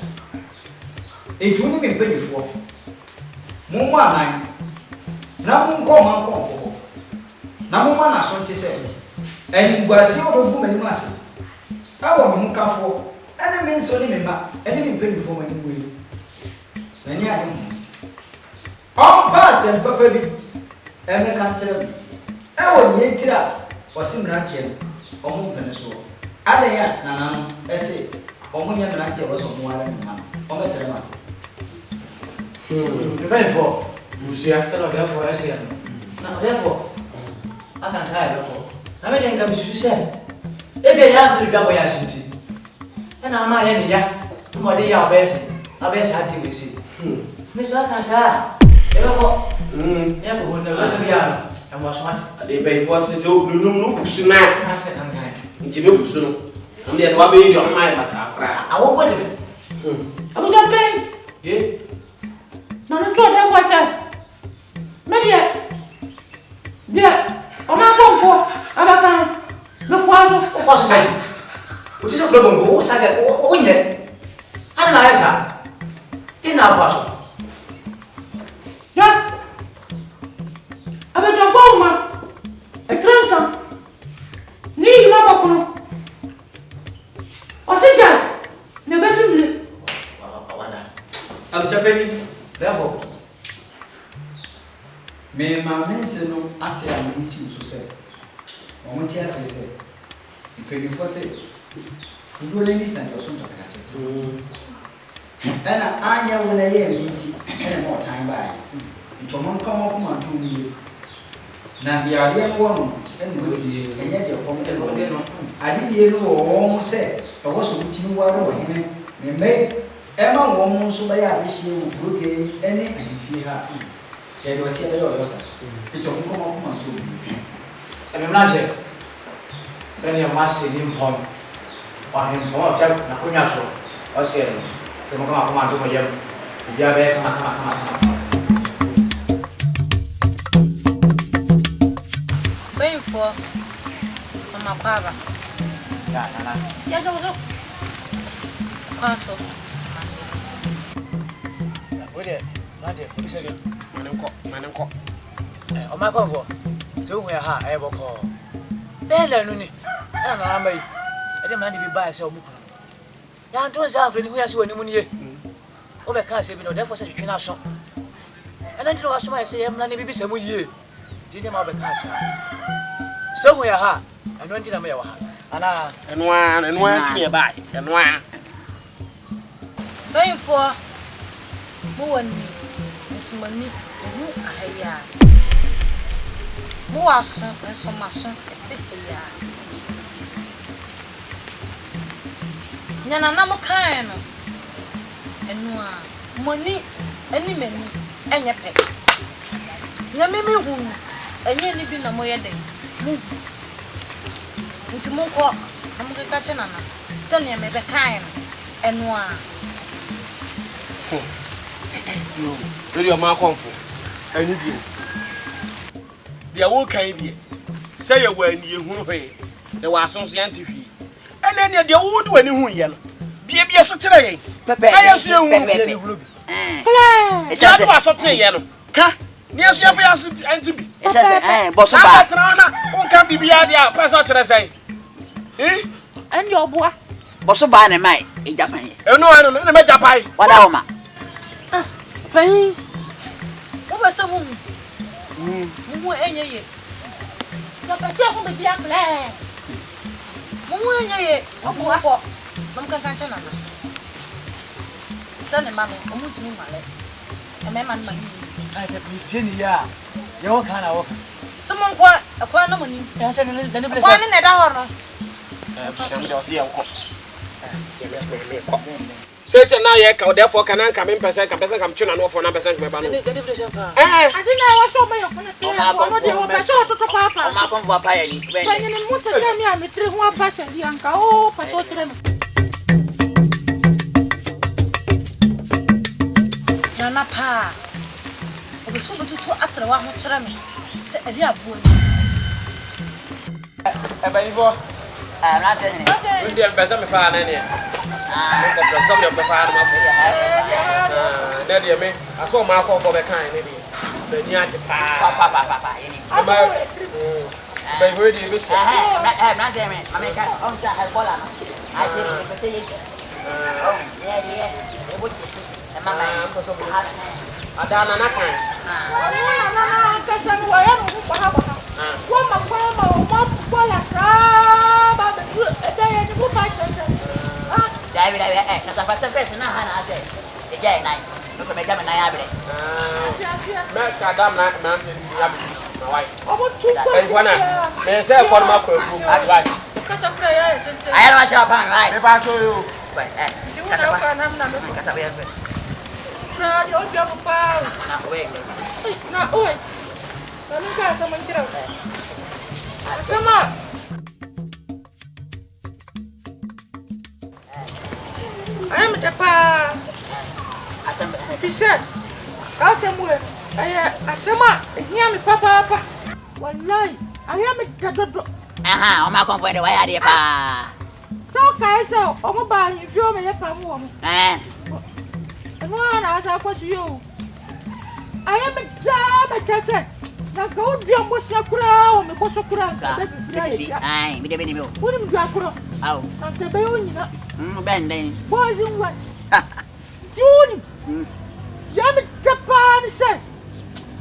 e tuni me mpanyifo Mumma nine. Na munko manko. Na mumma na so nte se. En guasi odogu mani mase. Awo mu kafo. Ene me nso ni me ma. Ene me mpanyifo mani mu. Na ni ade. On pass en papa bi. E me kan tere bi. Awo ni entira. Osimra nche. Omo mpene so. Ade ya na na no ese. Omo nya na nche wo so mu ara ni ma. Omo tere mase. Therefore, Lucia, therefore, I say, now, therefore, I can say, I mean, I'm said, if they have to double your city, and I'm my enemy, what they are best, I best happy with it. Miss Arkansas, never would never be out, and was what they pay for since no pushing man, Master Kankai, into no soon. And then what be your mind, Massacre? I won't put it. I will not pay. Yeah. Mama to da for say. Me dia. O ma bon fo. Abaka. Me fo azo. O fo say. O ti se problem go o sa ga o nye. Ana na esa. Ti na fo azo. Ya. Abe to fo ma. E transa. Ni ma ba kono. O se ja. Me be fimle. Wada. Am chapeni. Therefore, me ma mense no ate a me si so se. O mo ti ase se. Ipedi fo se. Ndu le ni san do so to kache. Ana anya wo na ye minti. Ana mo time bai. Nto mo nka mo kuma tu mi. Na dia ade wo no. Enu di enye de ko mo de no. Ade die no wo mo se. E wo so ti wo aro wo hene. Me me Emma woman so by a dish you good any and if you have it was here yourself. It's a come on to me. And I'm not here. Then you must see him home or him or tell Nakunaso or say, so come on to my young. If you are there, come on. Waiting for my father. Yeah, go. Cancel. Manenko. O ma konfo. Se hu ya ha e boko. Be la nu ni. Na na mai. E de man di bi ba se o mu kunu. Ya nto nsa afre ni hu ya se wani mu ni ye. O be ka se bi no therefore se twetwe na so. E na ndi no aso ma se ye mna ni bi se mu ye. Di de ma be ka se. Se hu ya ha. Anu ndi na me ya wa ha. Ana enwa ti ne ba. Enwa. Waiting for Muwani, Miss Money, who I Boasso, insomma, sono ya. Nyana na mo kan no. Enu a moni ani mani enye pe. Na me hu enye ni bi na mo ye den. Mu. Nti mo ko am ke ka chena na. Se ne me be kan no. Enu a. No. Really ma konfo. Ani bi. Dia wo kan bi. Say ye wa ni ehunu hwe. De wa asonso yante hwi. Ene ne dia wo de wani hu ye no. Bia so kire ye. Aye so ehunu bia ni hulu bi. Ja do aso te ye no. Ka ni aso ya fa aso anti bi. Boso ba. Atra na on kan bibia dia pa so kire sai. Eni oboa. Boso ba ne mai e japan ye. Eno na me japai. Wada wo ma. Pai. O ba so mu. Mu enye ye. Na pese ko be bia kle. Mu enye ye. Oboa ko. Mam kan chena na. Sane mama, o mu tunu male. E me man man. Ai se pitini ya. Ya wo kana wo. Someone kwa na mani. Ya se ne blesa. Kwa ni na da hor no. Shami do si ya ko. Say na ye ka therefore can an come in person can tuna no for na person me ba no. Adina wa so me yo kana pe. Ono de wo ba so to papa. O ma kon bo pa ya ni. Ba ni mu to se mi a me tre ho apa se di anka o pa so tre me. Nana pa. O so butu to asra wa ho kire me. Se ade abuo. E ba ibo. Na te ni. Ndi am pesa me fa na ne. Ko pesa me me fa na ma. Na de me aso ma ko ko be kan ne bi. Be ni ati pa. Pa. Be ho di be se. Na te me. Ma me ka on sa ha bola no. A te ni be te ye. Oh, yeah. E bo ti. E mama. Adana na kan. Na kasa no wa ya no ko ha ba. Wa ma bola sa ba be da ya ni ko pa kasa. Dai na sa fa sa pesa na ha na ate. E jai nai. No ko me jam na ya bre. Me ka dam na ya bi. Na wai. Obo tu ko. Ai wana. Me se ko ma ko fu. Wai. Kasa kura ya tente. Ai ma sha pa wai. Me ba so yo. Wai Ti wo na ka na na me. Kasa ba ya. Na yo dia mo pa. Na ko we. Na oi. Na ni ka sa man kira. Sama. Ai me ta pa. Asamba. Officer. Ka se mu. Ai asama. Nya me papa. Wallahi. Ai me ta dodo. Aha, o ma kon pwede wa ya de pa. So ka esa o mo ba yin fi o me ye pa mu o mo. No na asa kwa tuyo. Ai me da me chese. Na ka o dia mo sakura o me ko sakura sa be fi ya. Ai, mi de be ni me o. Wo ni mi akuro. Au. Na te be o nyina. Ben den. Boys in what? Juni. Jami Japan say.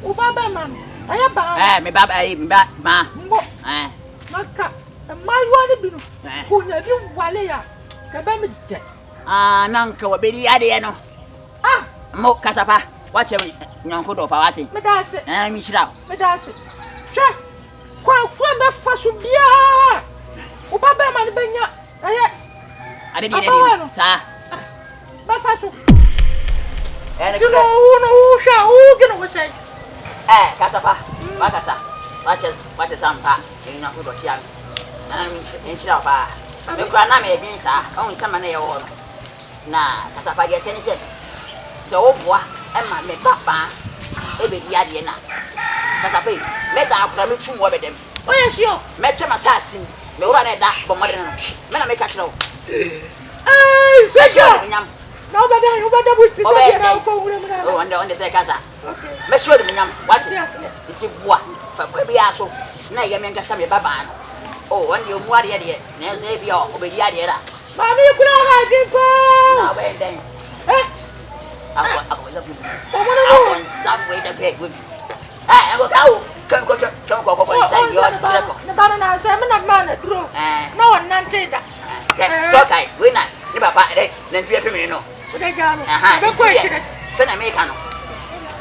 O baba man. Aya ba. Me baba ai me ba ma. Mbo. Maka. Mai wani binu. Ko nya bi wale ya. Ka ba mi de. Nan ka wa be ri ade no. Mo kasapa. Wache nyanko do fa wate. Me da se. Mi shira. Me da se. Hwe. Kwa me fa so bia. O baba man benya. Aya. Ade di sa. Ba fa so. Ene Tino uno usha ugino wese. Kasapa. Ba kasa. Wache sampa. Nyanko do chia. Na mi shira fa. Me kwa na me bin sa. On kama na ye wo. Na kasapa dia teni se. So boa e ma me papa e be dia de na kasapa me da akura me twu wo be dem Oya shio me chema sasim me wura na da bo modern no me na me ka kiro sesha nyam na obada busti so dia na ko wure mu na o onde se kasa okay me shwo de nyam what iti boa fa kwa bi aso na ye me ngasa me baba no o onde o mu ade de na ze bi o be dia de la ma mi kula ha din ko na be den ako love you. Omo no. Halfway the bed with me. I go cow. Come go inside your circle. Na bana na se me na man dro. Na won nante da. So kai, we na. Ni papa de, na dua pe me no. O de ja no. Be ko ekire. Se na me ka no.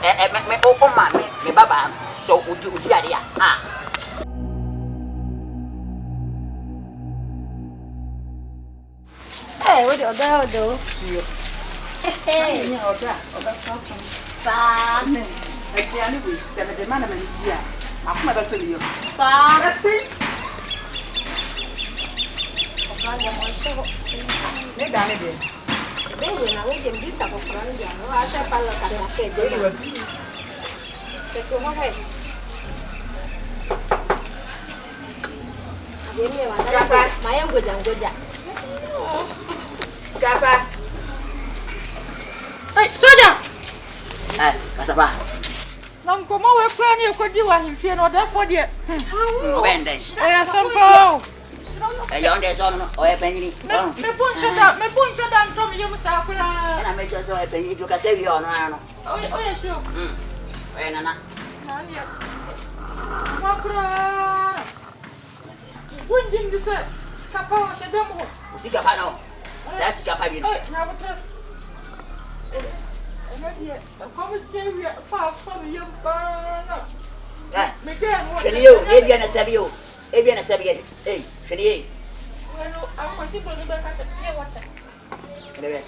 Me o ma me baba. So udi ade ya. Hey, what do you do? Hey, ni oda sa ne aduane we se me de mana mani dia akoma ba to liyo sa asi okanga mo sego ne da ne de bebe na we dem bisa ko franja no ata pala kata ke de se ko mo hai yemi wa na maya ngoja skapa Hey, soja! Kasaba. Nam komo we kura ni ekodi wa himfie no therefore de. Bendes. Oya sampo. Yonde so no, oya penyi. Me pon shada ntom yem sa kura. Na me chose oya penyi do ka se wi ono ano. Oya sho. Oya nana. Nani. Makura. Winding this skapa wa shada mo. Usika pa no. That's skapa bi no. Na botre. Como se vê, faça minha pana. Me quero. Chenio, ele na sabio. Ele na sabia. Ei, chenio. Bueno, a coisa por nível cá tem outra. Deve.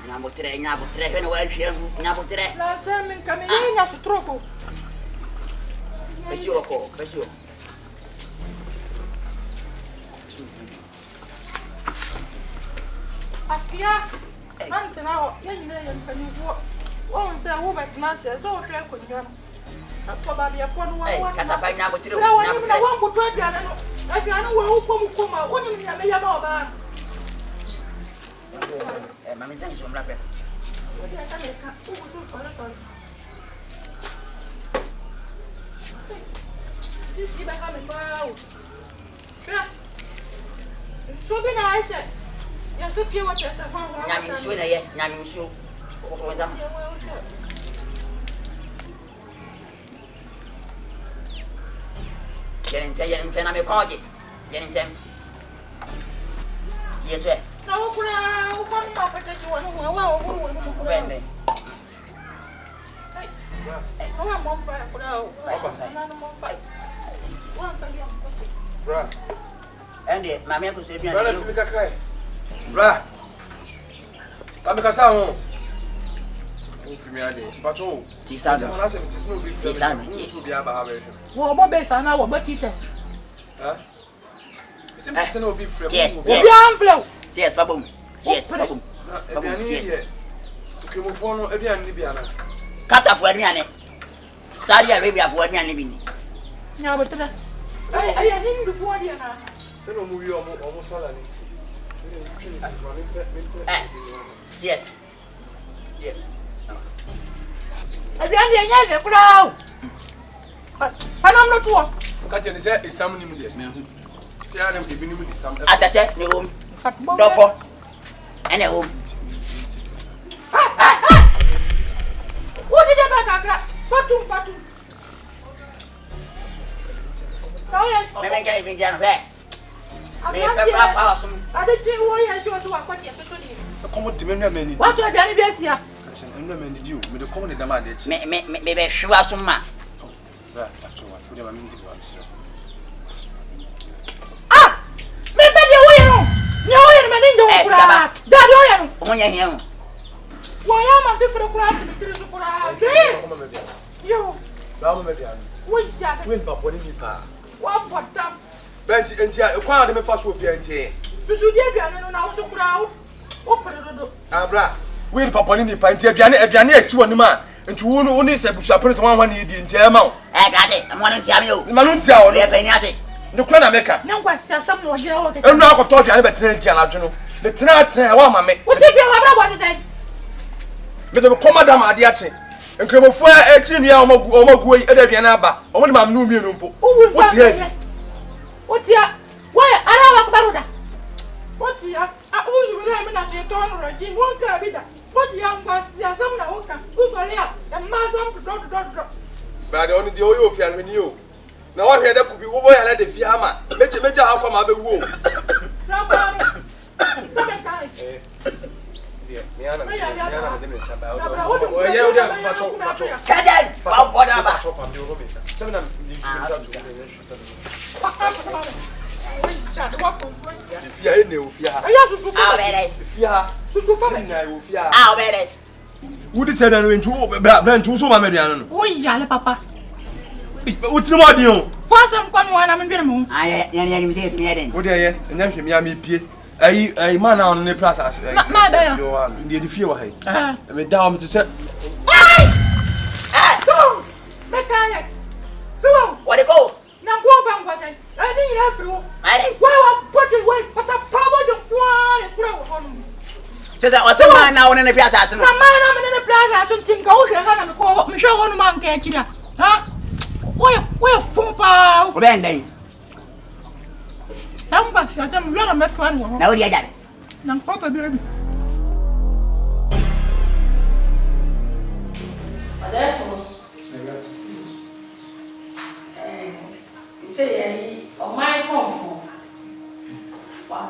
Nyabo tre, vem o encher, nyabo tre. Lá sem caminhar su troco. Pessoa. Asia, antes não, ele nem ele fez o, vamos ser o betnase, eu estou três com ele. A probabilidade é quando o casapai nyabo tre. Não, não vamos por todo dia, não. É que não é o como, onde me chama já não Mami sai som lá perto. Sim, vai cá me pau. Sobe na esse. Ya se pie wa tesa kwa wa. Nyami nsuo na ye, nyami nsuo. Ko zam. Yenente na me kwaje. Yenente. Yesu e. Na ukura, ukwa ni mapete shi wonu wa wo. Bende. Awa momba kura o. Na no momba. Wa sabia mkosi. Bra. Ende, mama yako sio Bra, fika kai. Bra. Kami kasa ho. O fimi ade. Bato. Ti sada. Mo na se ti sino bi fi. Ti bi aba ha be. Wo bo be sana wo bo tites. Ha? Ti sino bi fi. Yes. Bi anflo. Yes, babum. Yes, babum. Ebiani ye. Kremofo no ebiani ni bi ana. Kata fo aduane. Saudi Arabia fo aduane bi ni. Nya botra. Ai hindu fo dia na. Eno mu wi omo sala ni. Yes. Yes. Aduane nya ne kura o. Panam no to. Ka je ni se isam ni mu de. Se ya dem ebi ni mu di sam. Atache ni home. Dofo. Ene home. What did I back? Fatum. Me menga even jan fe. Me pepper power some. I don't think what you do to what you do. Come on, dimenu ameni. What you are doing here? Enu ameni di o. Me de come de dama de chi. Me be hwa some ma. Bra, acho wa. We de ma me ndi wa bisiro. Ah! Me be de wo yen. Nya wo yen me ndi ndo kura. Daddy wo yen. Ho nya hia. Wo ya ma fi fura kura ti tiri su kura. Come me bia. Yo. Ba mo me bia. Wo ja. We npa boni ni pa. Wa potam. Benchi entia kwa de me fa so fi entie. Susu di aduane no na wo so kura wo. Wo peredo. Abra. We npa boni ni pa entie aduane esi woni ma. Nti wo no ni se busu apere se wan wan ni di entie ma o. Brade, mo no ntia me o. Ma no ntia o no. Le peniate. Ne kula na meka. Na ngwa siasam no je wo ke. Enu akoto aduane betena entie na dwono. Ne tena wa ma me. Wo ti fi wa bra wo ti say. Me de ko madam ade ache. Nkremofo a ekiri ni a omagu yi ede aduane aba. Omo de ma no mienu mpo. Wo ti head. Otia, why ara wa baruda? Otia, a uzu bila mimi na shetani roji, wonka bida. Otia ngwa ya samna wonka. Usolia, ya mazam do. Brother, oni de oyo fi anweni o. Na wa hwe de kubi wo boya na de fi ama. Meje akwa ma be wo. Rabba. Sabe kai. Me ana de me saba. O ye o de pacho. Kaje, ba boda ba. Pacho pa mi o robesa. Sabe na di fi Fia ene o fia. Aya susu fa. Ah, bere. Fia. Susu fa. Na o fia. Ah, bere. Wudi se na no ntu bra ntu so ma meduan no. O yale papa. Wotiri mo adi o. Fo asem kwa no na me dwene mo. Ah, ya mi te mi eden. Wodi ye, enya hwe mi ami pie. Ayi man na on ne plus as. Ma da yo. Yo an, ndi fie wa hai. Me da o me te se. Ai! So, me kaya. So, what it go? Na kwa fa ngwa sai. Ani ira firo. Ai. Wa poti we pata pabo do kwa kura wo hono. Sasa wasema na one ne plaza aso. Na man na me ne plaza aso tinka wo hwe ha na me ko me hwe hono man ka akira. Ha? We fumpa. Wo ben den. Samba si ata mu lora metwa no. Na wo dia jare. Na papa bi rebi. Therefore, say on my comfort,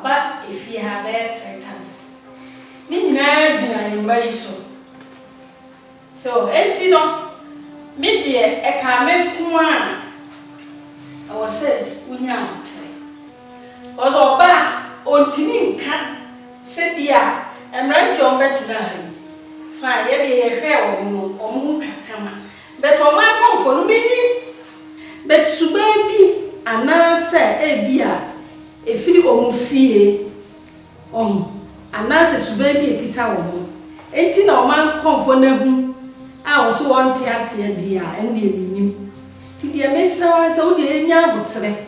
but if you have it 3 times, Nina in so, empty no, media, a comment one. I was said, we now because Oba on Tinin can sit here and write your better. Fine, ye hair or moon come. But on my comfort, meaning, but Subaby, and now say, a beer, a fee or mufie. And now says Subaby a guitar woman. 18 or man comfort. I was one tears here, dear, and dear meaning. To dear Miss House, oh dear, now today.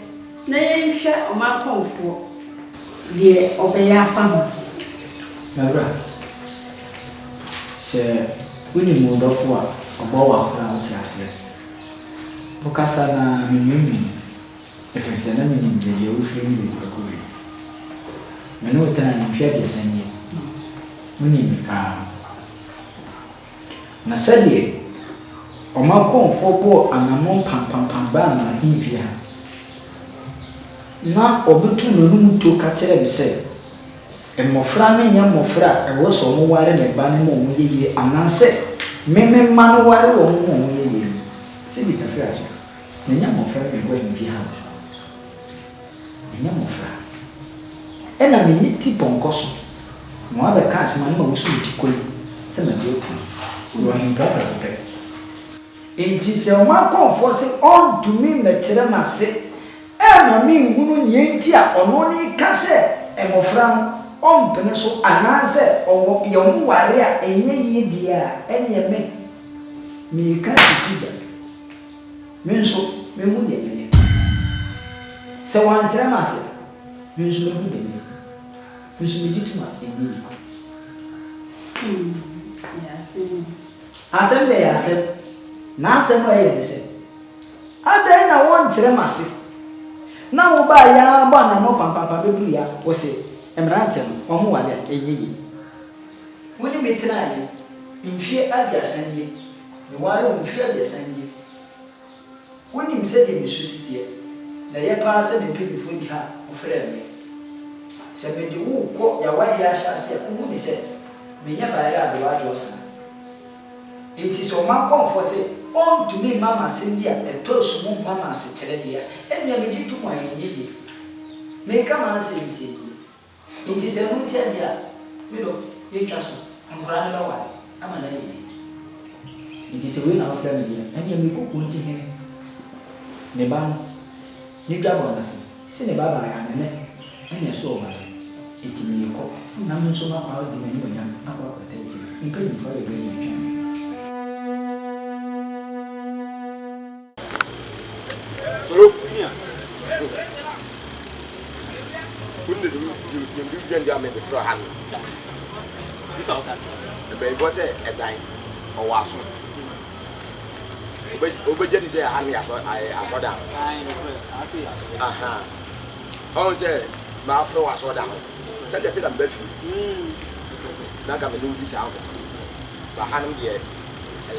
Nay, share on my comfort. Dear, obey our family. My brother. Se wini mudofo a obo wa kura wote ase bukasa na minimi efense na minimi je wo firi ni akuri meno wotana ni hwe de sanye wini ka na sade o ma konfo bo anamo pampam ba na hivia na obetu no nu to ka kire bi se emofra ne nya mofra ewo so mo ware ne ba ne mo yeye ananse meme ma no ware wo mo yeye si bi ta fra ne nya mofra be go en fi ha ne nya mofra ena me ni ti ponkoso mo abe ka asema ne mo so ti koli se na je ku wo hin ka pe enti se o ma konfo se on to me me kire na se e ma mi hunu nye nti a ono ni ka se emofra on peneso anase o yom ware a enye yidi a enye me ka tisuda menso me mu de me se wan tira mase menso me mu de me menso me dituma eni asem de asem na asem o ye se adai na won tira mase na wo ba ya ba na mo papa bedu ya wo se emrante no omo wale enyeyi woni metina ye mfie abiasanye ne ware mfie abiasanye woni mse de mesusitie na ye pa se de pebifo di ha ofre me se me de wo ko ya wade ya hyase ya ko ni se me nya ba ya de wajo sa enti so ma konfo se on to me mama sendia e to so mo mama se kire dia enya me jitu mo enyeyi me kama se mse inti se mun tia dia mido ye twaso ankora ne lawa ama na ye inti se we na afra me dia ani me ko ko nti he ne ba ni dwa bo na se ne ba ba ya ne ani so ba inti me ko na mun so na pa di me ni nya akwa ko te ji nka ni fa ye ni twa Soro kunya. Kunde du jende ame be fro han. This all that. Be go say e dan o wa so. Obe jedi say han ya so aso da. Aha. On say ma fro wa so da. Say dey say da be fi. Na ga me do this out. Ba han de e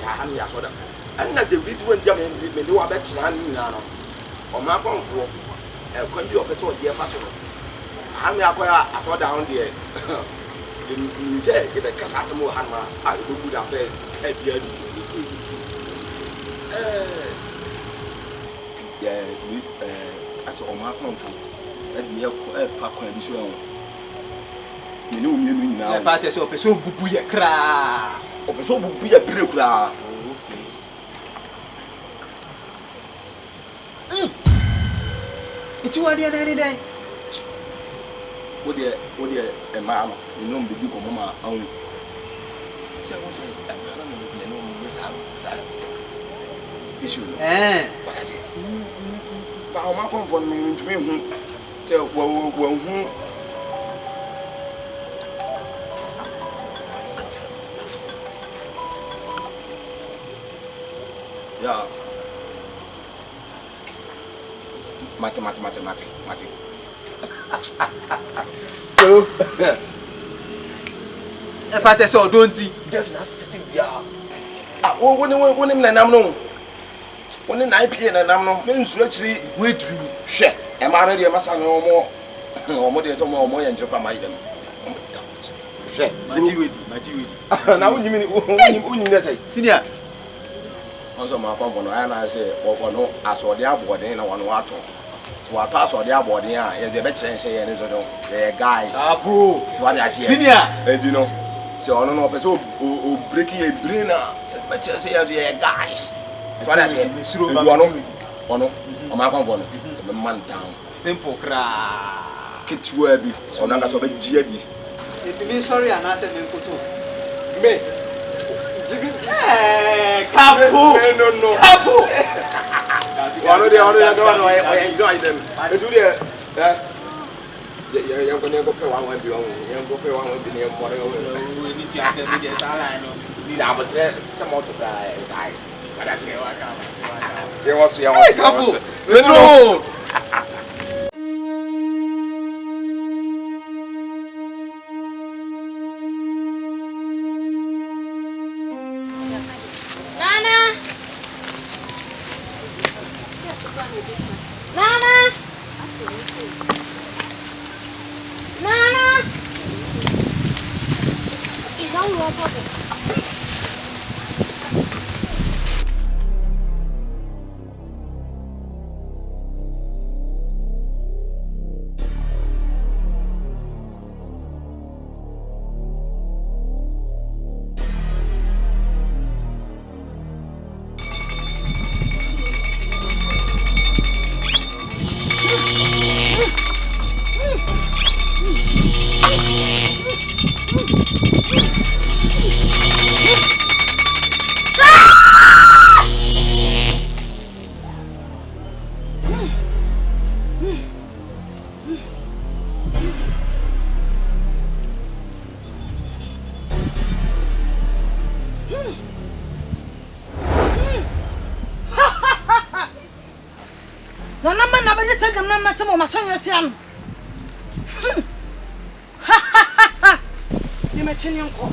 han ya so da. Anna the reason when jam me do wa be tran ni na no. O ma konfo e kwan bi o pe so de fa so. Hami akoya aso down there. The say the kasa asemo hanma a go good after e bia ni. Yeah, we aso o ma konfo e di e fa kwa bi so e me ne o mienu nyina e pa te so pe so bubu ye kra o pe so bubu ye pre kra Iti wadi ada ni dai. Odi e ma no, no mbi di ko mama awu. Se ko se ta na no bi no mo sa. Isu. Wala se. Ba o ma kon fon mi ntumi hu. Se wo hu. Ya. Mate. So, e pa te so don'ti. Just not sitting here. Ah, woni na nam no. Woni na IPA na nam no. Me nsu akiri wedru. Hwe. E ma na de masa no mo de so mo ye njekwa ma yidem. Hwe. Maji wedi. Na unyim na say. Senior. Onso ma kwamfo no aya na say no asode abode na wono ato. So what pass or the aboard here, yes, the better say, and so the guys. Pro. So what I see, senior, and you know, so I don't know, so breaking a brain, better say, the guys. So what I say, you are no, on my comfort, the man down. Simple cra. Kit webby, so now that's a bit GD. It means sorry, and I said, me. Capo. No. Capo. One day, I enjoy them. I do the you're going to go pay one be on. You're going to pay one be near water. We need to ask every day. I know. But some more to die. But I say, there was Capo. Nkwa.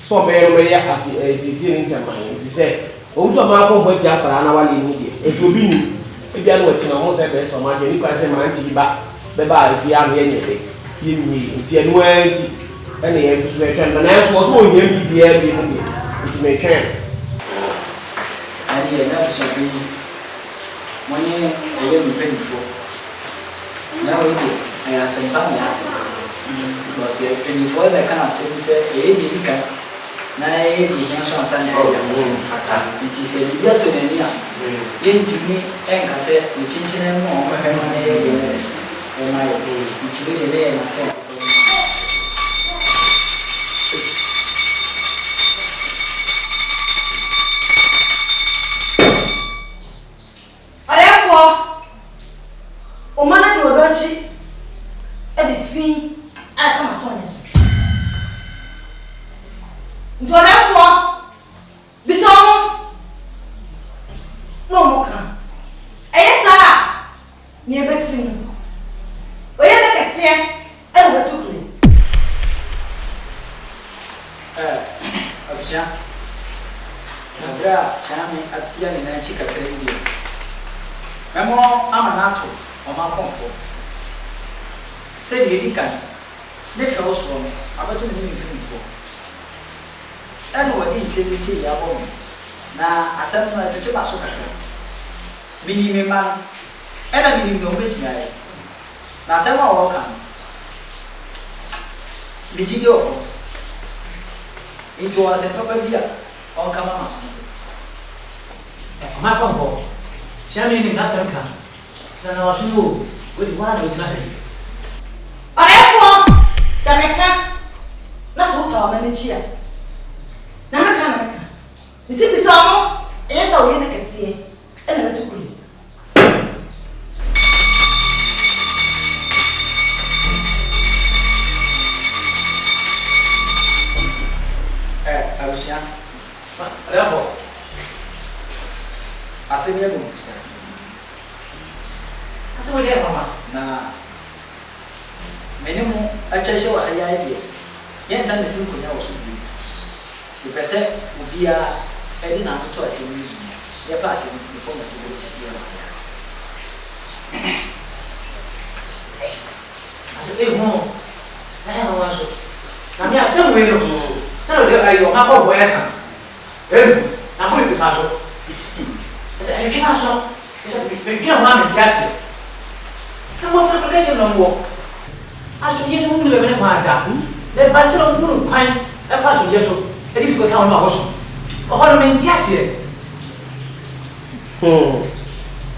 So very as in time. If you say, also, my comfort, it's will be if you are watching a whole separate so much, you can say, my auntie back, if you are anything, give me, it's a new auntie, and the end to return. And as was all here, be the end, it may turn. And here, that shall be money I will be paid for. Now, I am some family because 24 that kind of say, na yɛ di yɛn so ansa na yɛ nti sɛ biribi ato n'ani a yɛntumi ɛnka sɛ ne kyenkyene mu a ɔmɛhwɛ no na yɛ deɛ ɛma yɛ ntumi deɛ ne yɛ na sɛ ɔdɛfoɔ ɔma no de ɔdɔkyi ɛde fi a kama so ɔnyɛ so nti ɔdɛfoɔ bisa ɔmo na ɔmo ka ɛyɛ saa ne ɛbɛsi mu ɔyɛ ne kɛseɛ ɛna ɔbɛto kule abusua abere a kyame atia ne nan akyi kakra bi deɛ mɛmɔ ama no ato ɔma kɔmfo sɛdeɛ ɛdi kan ne fɛ wo soɔ no abɛto ne ne mfimfoɔ ɛna wɔde nsɛm bi sɛ yɛ abɔ me na asɛm no ɛtwetwe ba so kakra menim me mma no ɛna menim deɛ ɔbɛtumi ayɛ na asɛm a wɔka no megye di wɔ fɔ nti wɔ asɛm papa bi a ɔnka ma ma so nte ɔma kɔnkɔ hyia me nim n'asɛm ka sɛ na ɔso no o wodi wɔn a na ogyina ha bi ɔdɛfoɔ sɛ meka na sɛ wotɔ ɔma n'akyi a na meka bisi bisa ɔmo ɛyɛ sɛ ɔyɛ ne kɛseɛ ɛna bɛto kule abusua ɔdɛfoɔ asɛm yɛ bɔmpusa asɛm deɛ mama na mene mu atwa hyɛ wɔ ayɛ deɛ yɛnsa ne si nkonnwa wɔ so bio mepɛ sɛ obiara ɛde n'akoto asɛm no bi yɛpɛ asɛm no befɔ ma sɛ bɛsisi yɛ asɛm ɛhu na yɛ mama so na me asɛm wei no sɛ ɔde ayɛ ɔma kɔfoɔ yɛka ɛnu na mo ebisa so ɛsɛ ɛdwena so ɛsɛ ɛdwena ho amente ase na mo afra kɔkɛ hyɛ no mwɔ asomdwe so mu ne bɛbɛ ne kwan ada na ba kyerɛ mo mu no kwan ɛkɔ asomdwe so ɛde fi kɔka ho ma wɔ so ɔhɔ no mente aseɛ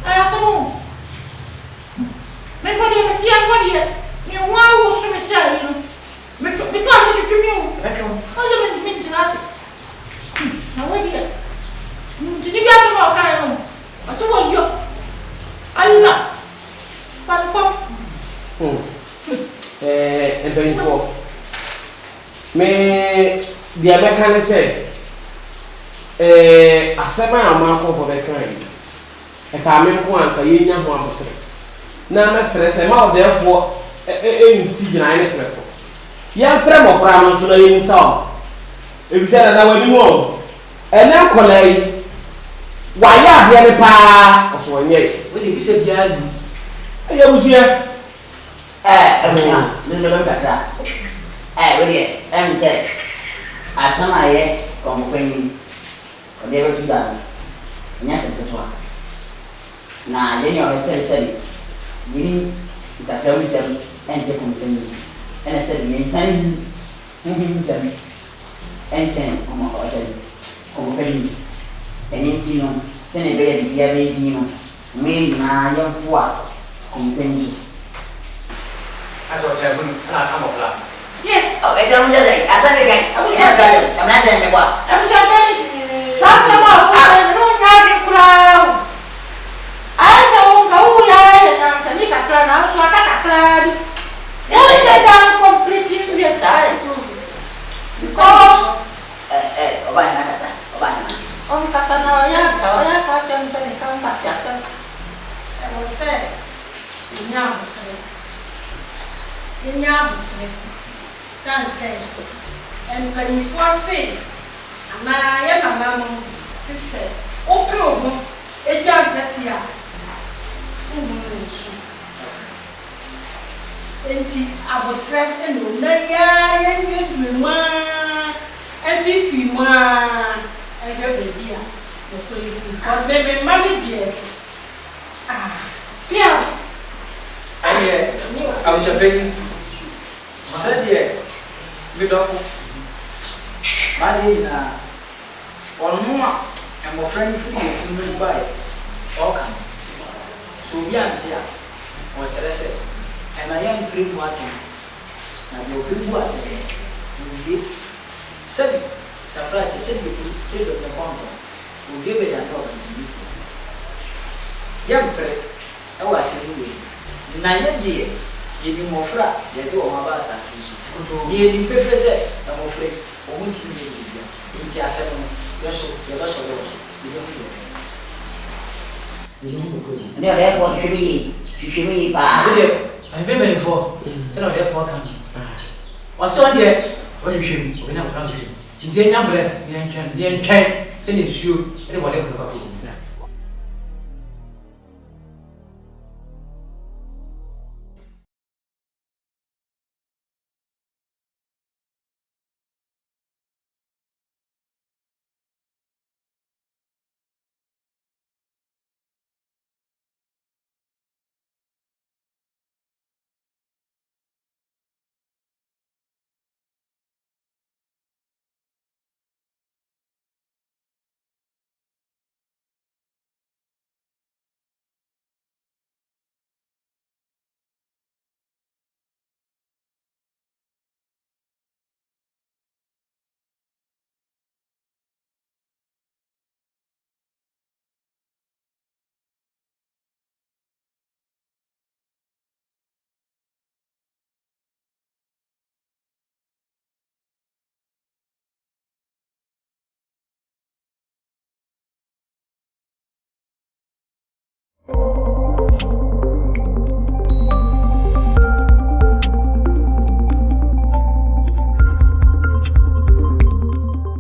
asɛm o mepɛ deɛ mete yɛ nkɔ deɛ mewo a wo so me sɛ ayi no meto ase twetwemi o ɔsɛ mengyina ase na wodeɛ nti ne bi asɛm a ɔkae no ɔsɛ wɔyɔ ayina panfam mpanyinfoɔ me deɛ bɛka ne sɛ asɛm a ɔmaakɔfo bɛka yi ɛka me nko anka yɛnya ho abotere na mɛsrɛ sɛ ma ɔdɛɛfoɔ ɛnsi gyinae ne prɛko yɛmfrɛ mmɔfra no nso na yɛnsa wo ɛfisɛ dada w'anim wɔ ɛnɛ nkɔlaa yi wayɛ adeɛ ne paa ɔso wɔnyɛ wode bi sɛ biara du ɛyɛ abusua abusua memɛlɛ kakra wodeɛ ɛm sɛ asɛm a yɛ kɔmpanyin ɔde bɛto da no ɛnyɛ sɛ ketewa na yɛne ɔhɛ sɛresɛre yɛni nkakra mu sɛm ɛnkyɛ kɔmpanyin ɛna sɛ yɛnsan huhu sɛm ɛnkyɛn kɔmpanyin ɛne nti no sɛne ɛbɛyɛ bibia bɛyɛdi no mo nyinaa yɛmfo a kɔmpanyin asɔ kyerɛ bunu ɛna aka mmɔfra ɛdɛ mo sɛ sɛ asɛ ne kan ɛna gadɛ ɛmena sɛ me bɔ a abusua bɛyi saa asɛm a wosɛ ne wonya adwe koraa o ayɛ sɛ wo nka woyɛ yɛ nansani kakra nanso aka kakraa bi wohyɛ da complete wie saa yɛ because ɔbaa nyina kasa ɔbaa nyina ɔnkasa na ɔyɛ aka kyerɛ me sɛ ne ka nkate asɛm ɛwɔ sɛ yɛnya abotere sane sɛ mpanimfoɔ se anaa yɛ mama no se sɛ wopere wo ho adwa ntɛte a wohu no nsu enti aboterɛ ɛna ɔna yaa yɛnyɛ dwuma afifi mu a ɛhwɛ baabi a wɔkɔyɛ fi ɔde me mma no deɛ pia ɛyɛ abusuapɛsi sɛdeɛ medɔfo Bali na onuma and my friend free by all come. So we are here. What shall I say? And I am free working. And you're free working. You said the French said the content. We give it an order to you. Young friend, I was saying, Nayaji, give you more frat, you do all my bass. You need professor, I'm afraid, or won't you be in the assembly? Yes, you're also you don't hear. No, therefore, you should be bad. I've been before. Tell her therefore come. What's on there? When you should, we have come. In the number, the entrance, send it shoe, and whatever.